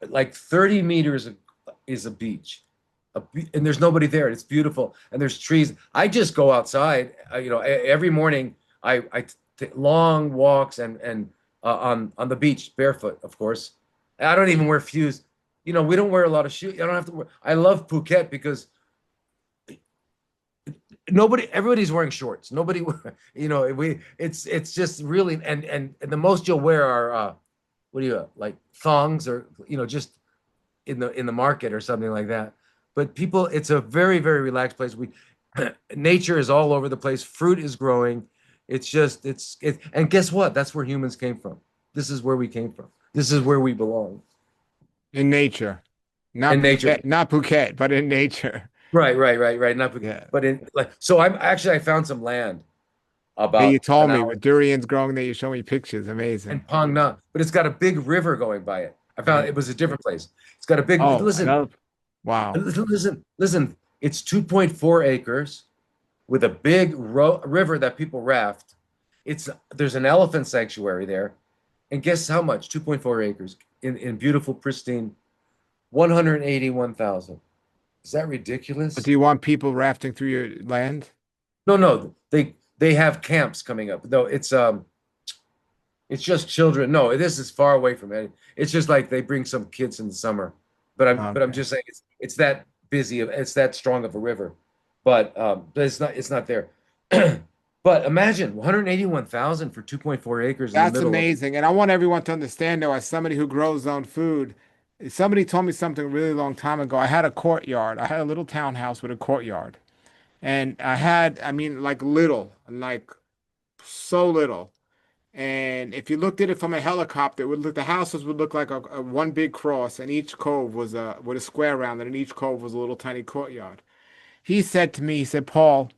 Like 30 meters is a beach. And there's nobody there. It's beautiful, and there's trees. I just go outside. Every morning I take long walks and on the beach barefoot, of course. I don't even wear shoes. We don't wear a lot of shoes. I don't have to wear. I love Phuket because everybody's wearing shorts. Nobody, it's just really, and the most you'll wear are what do you like thongs or just in the market or something like that. But people, it's a very, very relaxed place. Nature is all over the place. Fruit is growing. It's just and guess what? That's where humans came from. This is where we came from. This is where we belong. In nature, In nature. Not Phuket, but in nature. Right. Not, Yeah. but in like so I found some land Yeah, you about told an me hour with durians growing there. You show me pictures. Amazing. and Pong Na, but it's got a big river going by it. I found Yeah. it was a different place. It's got a big Oh, listen, another. Wow. listen. It's 2.4 acres with a big river that people raft. There's an elephant sanctuary there, and guess how much? 2.4 acres in beautiful, pristine, 181,000. Is that But do ridiculous? you want people rafting through your land? No. They have camps coming up. No, it's just children. No, this is far away from it. It's just like they bring some kids in the summer. But I'm Okay. just saying it's that busy it's that strong of a river. But it's not there. But imagine 181,000 for 2.4 acres in the That's middle of amazing. And I want everyone to understand, though, as somebody who grows their own food, somebody told me something a really long time ago. I had a courtyard. I had a little townhouse with a courtyard. And I mean, like little, like so little. And if you looked at it from a helicopter, the houses would look like a one big cross, and each cove was with a square around it, and each cove was a little tiny courtyard. He said to me, he said, Paul,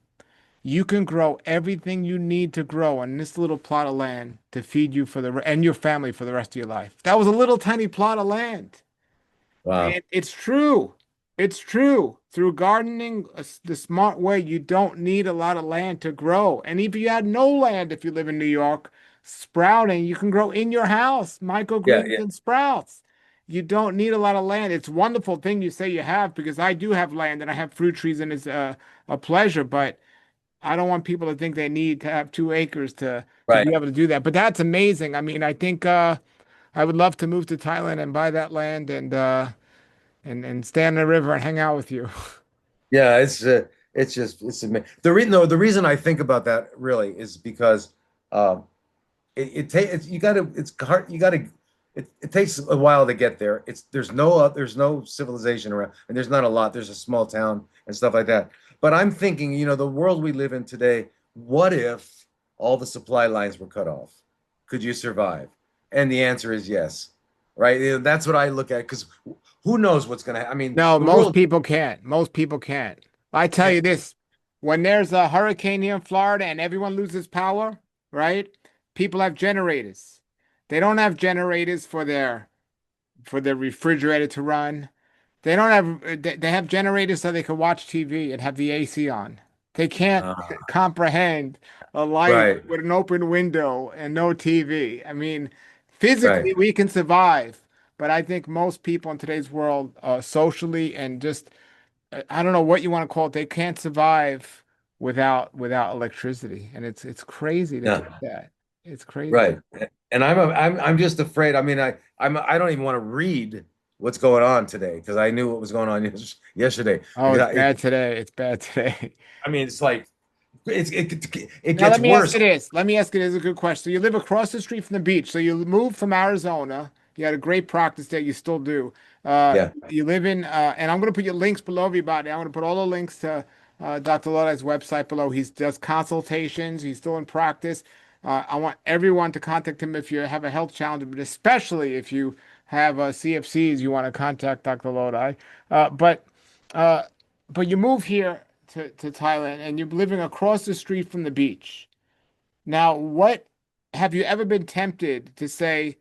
you can grow everything you need to grow on this little plot of land to feed you and your family for the rest of your life. That was a little tiny plot of land. wow. And it's true. It's true. Through gardening the smart way, you don't need a lot of land to grow. And if you had no land, if you live in New York, sprouting, you can grow in your house, Yeah, microgreens yeah, and sprouts. You don't need a lot of land. It's a wonderful thing you say you have because I do have land and I have fruit trees and it's a pleasure, but I don't want people to think they need to have 2 acres to right. be able to do that. But that's amazing. I mean, I think I would love to move to Thailand and buy that land and stay on the river and hang out with you. Yeah, it's just the reason no, the reason I think about that really is because um you gotta it's hard you gotta it takes a while to get there. There's no civilization around and there's not a lot. There's a small town and stuff like that. But I'm thinking, the world we live in today, what if all the supply lines were cut off? Could you survive? And the answer is yes. Right? That's what I look at because who knows what's gonna I mean, No, the most world people can't. Most people can't. I tell can't you this, when there's a hurricane here in Florida and everyone loses power, right? People have generators. They don't have generators for their refrigerator to run. They don't have they have generators so they can watch TV and have the AC on. They can't uh, comprehend a life right, with an open window and no TV. I mean, right. physically we can survive, but I think most people in today's world, socially and just I don't know what you want to call it, they can't survive without electricity. And it's crazy to Yeah. think that. It's crazy. Right. And I'm just afraid. I mean, I don't even want to read what's going on today because I knew what was going on yesterday. Oh, Because it's bad today. It's bad today. I mean, it's like it Now gets let me ask worse. you this. Let me ask you this. A good question. So you live across the street from the beach. So you moved from Arizona. You had a great practice there. You still do. Yeah. You live in, and I'm going to put your links below everybody. I'm going to put all the links to Dr. Lodi's website below. He does consultations. He's still in practice. I want everyone to contact him if you have a health challenge, but especially if you have CFCs, you want to contact Dr. Lodi. Uh, but uh, but you move here to Thailand and you're living across the street from the beach. Now, what have you ever been tempted to say,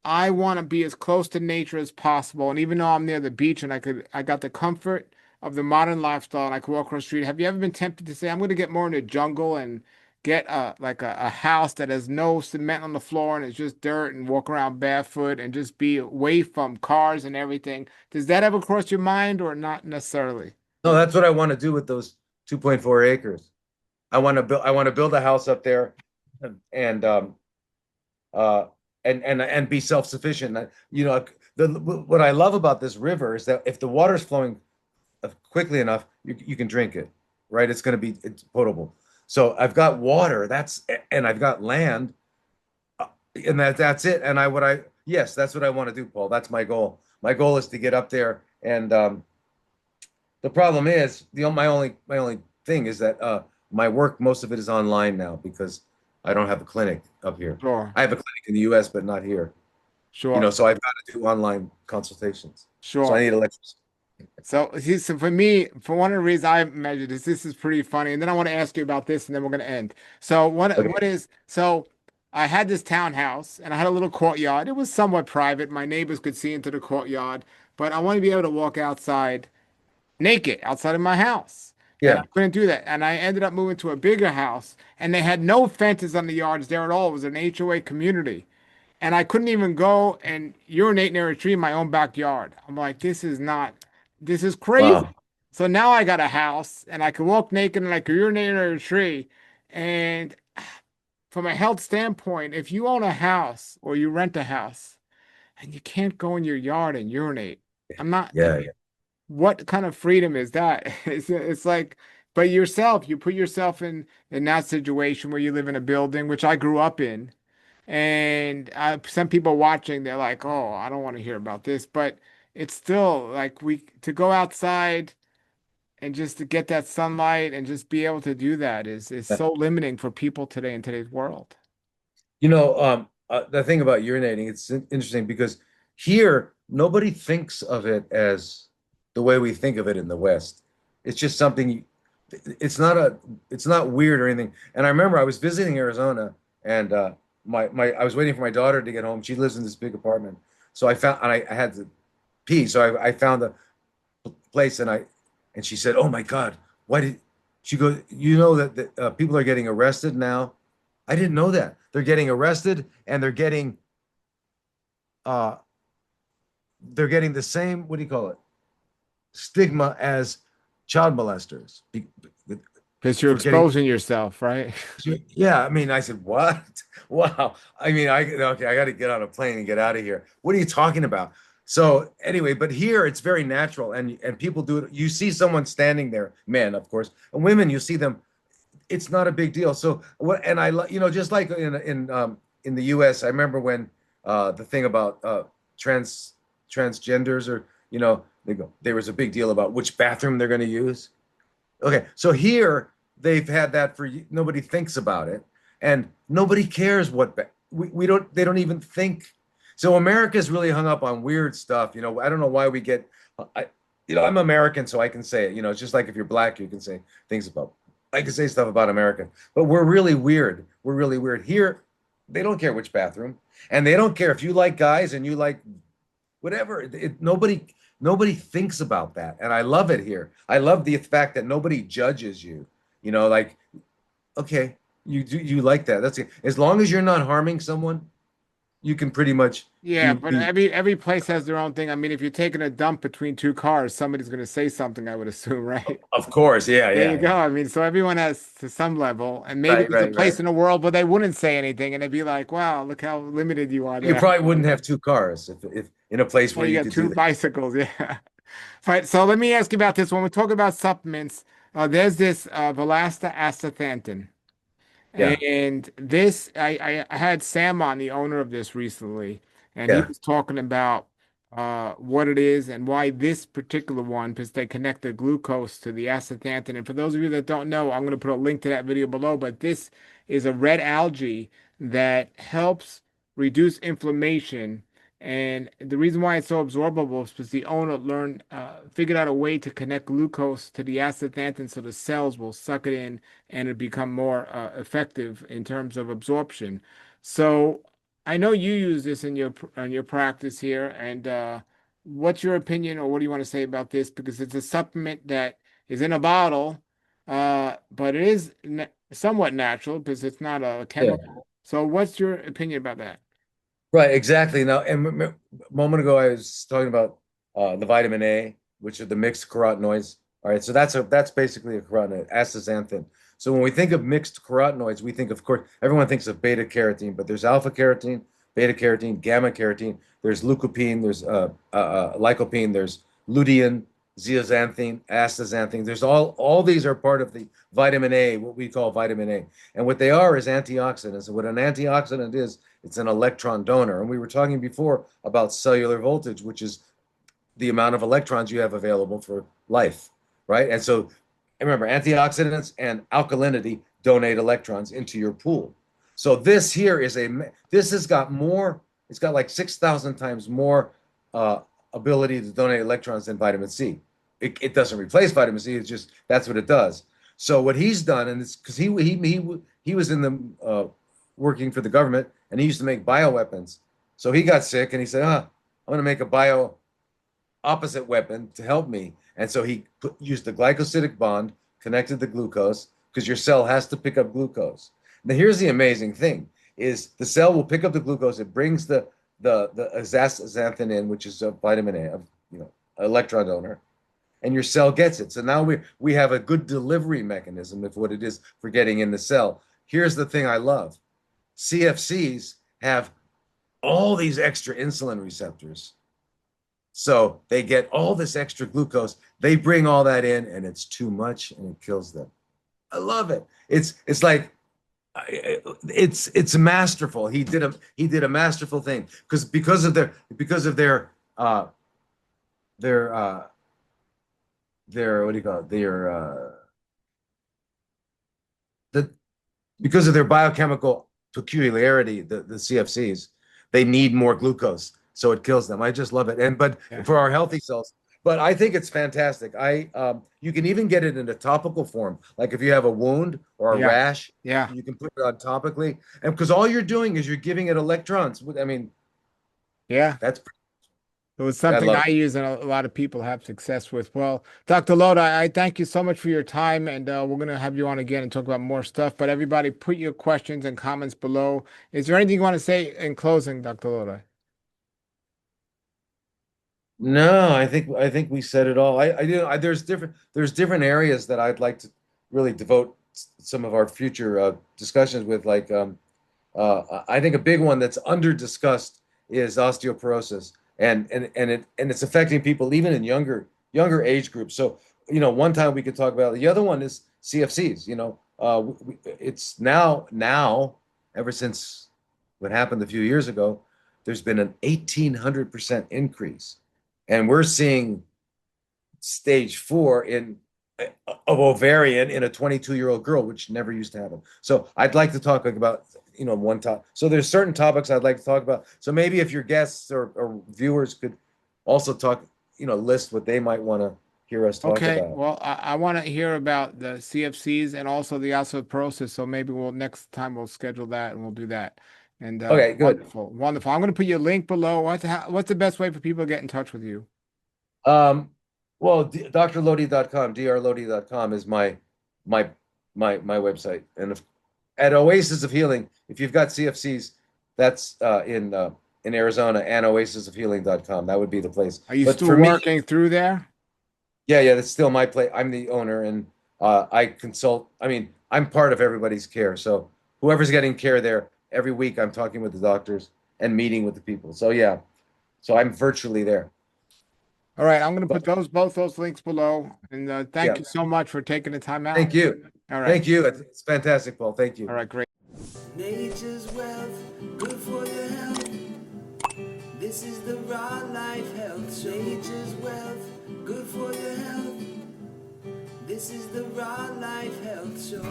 I want to be as close to nature as possible? And even though I'm near the beach and I got the comfort of the modern lifestyle and I could walk across the street, have you ever been tempted to say, I'm going to get more in the jungle and get a house that has no cement on the floor and it's just dirt and walk around barefoot and just be away from cars and everything? Does that ever cross your mind or not necessarily? No, that's what I want to do with those 2.4 acres. I want to build a house up there and uh and be self-sufficient. What I love about this river is that if the water's flowing quickly enough, you can drink it, right? It's potable. So I've got water, and I've got land, and that's it. And yes, that's what I want to do, Paul. That's my goal. My goal is to get up there, and the problem is my only thing is that my work, most of it is online now because I don't have a clinic up here. Sure, I have a clinic in the US, but not here. sure, So I've got to do online consultations. So I sure. need electricity. So, see, so for me, for one of the reasons I measured this is pretty funny. And then I want to ask you about this, and then we're going to end. So, Okay. so I had this townhouse, and I had a little courtyard. It was somewhat private. My neighbors could see into the courtyard, but I wanted to be able to walk outside naked outside of my house. And I Yeah. couldn't do that. And I ended up moving to a bigger house, and they had no fences on the yards there at all. It was an HOA community. And I couldn't even go and urinate near a tree in my own backyard. I'm like, this is crazy. Wow. So now I got a house and I can walk naked and I can urinate near a tree. And from a health standpoint, if you own a house or you rent a house and you can't go in your yard and urinate, I'm not, Yeah. Yeah. what kind of freedom is that? It's like, but yourself, you put yourself in that situation where you live in a building, which I grew up in. And some people watching, they're like, "Oh, I don't want to hear about this," but it's still like we to go outside and just to get that sunlight and just be able to do that is so limiting for people today in today's world. The thing about urinating, it's interesting because here nobody thinks of it as the way we think of it in the West. It's just something. It's not weird or anything. And I remember I was visiting Arizona, and I was waiting for my daughter to get home. She lives in this big apartment, so I had to pee. So I found a place, and she said, "Oh my God, why did?" She goes, "You know that people are getting arrested now." I didn't know that. They're getting arrested and uh they're getting the same, what do you call it? Stigma as child molesters. Because you're For getting exposing yourself, right? Yeah, I mean, I said, "What?" Wow. I mean, okay, I got to get on a plane and get out of here. What are you talking about? So anyway, but here it's very natural and people do it. You see someone standing there, men, of course, and women, you see them, it's not a big deal. So what? And just like in the U.S., I remember when the thing about transgenders, or there was a big deal about which bathroom they're going to use. Okay, so here they've had that for nobody thinks about it, and nobody cares we don't. They don't even think. So America's really hung up on weird stuff. I don't know why we get. I, I'm American, so I can say it. It's just like if you're black, you can say things about. I can say stuff about America, but we're really weird. We're really weird here. They don't care which bathroom, and they don't care if you like guys and you like whatever. Nobody thinks about that, and I love it here. I love the fact that nobody judges you. Like, okay, you like that. That's it. As long as you're not harming someone, you can pretty much Yeah, but be. every place has their own thing. I mean, if you're taking a dump between two cars, somebody's going to say something, I would assume, right? Of course, yeah, There you yeah, go. yeah. I mean, so everyone has to some level, and maybe Right, there's a right, right. place in the world where they wouldn't say anything, and they'd be like, "Wow, look how limited you are You there." probably wouldn't have two cars if in a place Well, where you you got could do two that. bicycles, yeah. Right. So let me ask you about this. When we talk about supplements, there's this Velasta astaxanthin. Yeah, And this, I had Sam on, the owner of this recently, and he yeah, was talking about what it is and why this particular one, because they connect the glucose to the astaxanthin. And for those of you that don't know, I'm going to put a link to that video below, but this is a red algae that helps reduce inflammation. And the reason why it's so absorbable is because the owner figured out a way to connect glucose to the astaxanthin so the cells will suck it in and it become more effective in terms of absorption. So I know you use this in your practice here, and what's your opinion, or what do you want to say about this? Because it's a supplement that is in a bottle, but it is somewhat natural because it's not a yeah. chemical. So what's your opinion about that? Right, exactly. Now, and a moment ago, I was talking about the vitamin A, which are the mixed carotenoids. All right, so that's basically a carotenoid, astaxanthin. So when we think of mixed carotenoids, we think, of course, everyone thinks of beta carotene, but there's alpha carotene, beta carotene, gamma carotene. There's leucopene, there's lycopene, there's lutein, zeaxanthin, astaxanthin. There's all these are part of the vitamin A, what we call vitamin A, and what they are is antioxidants. And what an antioxidant is, it's an electron donor. And we were talking before about cellular voltage, which is the amount of electrons you have available for life, right? And so remember, antioxidants and alkalinity donate electrons into your pool. So this here is this has got more, it's got like 6,000 times more ability to donate electrons than vitamin C. It doesn't replace vitamin C, it's just, that's what it does. So what he's done, and it's because he was in the working for the government, and he used to make bioweapons. So he got sick and he said, I'm going to make a bio opposite weapon to help me. And so he used the glycosidic bond, connected the glucose, because your cell has to pick up glucose. Now here's the amazing thing: is the cell will pick up the glucose, it brings the astaxanthin in, which is a vitamin A, electron donor, and your cell gets it. So now we have a good delivery mechanism of what it is for getting in the cell. Here's the thing I love: CFCs have all these extra insulin receptors. So they get all this extra glucose. They bring all that in, and it's too much, and it kills them. I love it. It's like it's masterful. He did a masterful thing because of their what do you call it? Because of their biochemical peculiarity, the CFCs, they need more glucose, so it kills them. I just love it. But for our healthy cells, but I think it's fantastic. You can even get it in a topical form, like if you have a wound or a rash, you can put it on topically, and because all you're doing is you're giving it electrons. I mean, that's. It was something I use and a lot of people have success with. Well, Dr. Lodi, I thank you so much for your time, and we're going to have you on again and talk about more stuff. But everybody, put your questions and comments below. Is there anything you want to say in closing, Dr. Lodi? No, I think we said it all. There's different areas that I'd like to really devote some of our future discussions with. Like I think a big one that's under discussed is osteoporosis, and it's affecting people even in younger age groups. So one time we could talk about it. The other one is CFCs. It's now ever since what happened a few years ago, there's been an 1,800% increase. And we're seeing stage 4 of ovarian in a 22-year-old girl, which never used to happen. So I'd like to talk about, one topic. So there's certain topics I'd like to talk about. So maybe if your guests or viewers could also talk, list what they might want to hear us talk about. Okay, well, I want to hear about the CFCs and also the osteoporosis. So maybe next time we'll schedule that and we'll do that. And okay, good. Wonderful, wonderful. I'm going to put your link below. What's the best way for people to get in touch with you? Well, drlodi.com, drlodi.com is my website. And at Oasis of Healing, if you've got CFCs, that's in Arizona, and oasisofhealing.com. That would be the place. Are you still working through there? Yeah, that's still my place. I'm the owner, and I consult. I mean, I'm part of everybody's care. So whoever's getting care there, every week I'm talking with the doctors and meeting with the people. So yeah, so I'm virtually there. All right, I'm going to put both those links below. And thank you so much for taking the time out. Thank you. All right. Thank you. It's fantastic, Paul. Thank you. All right, great. Nature's wealth, good for your health. This is the raw life health. Nature's wealth, good for your health. This is the raw life health show.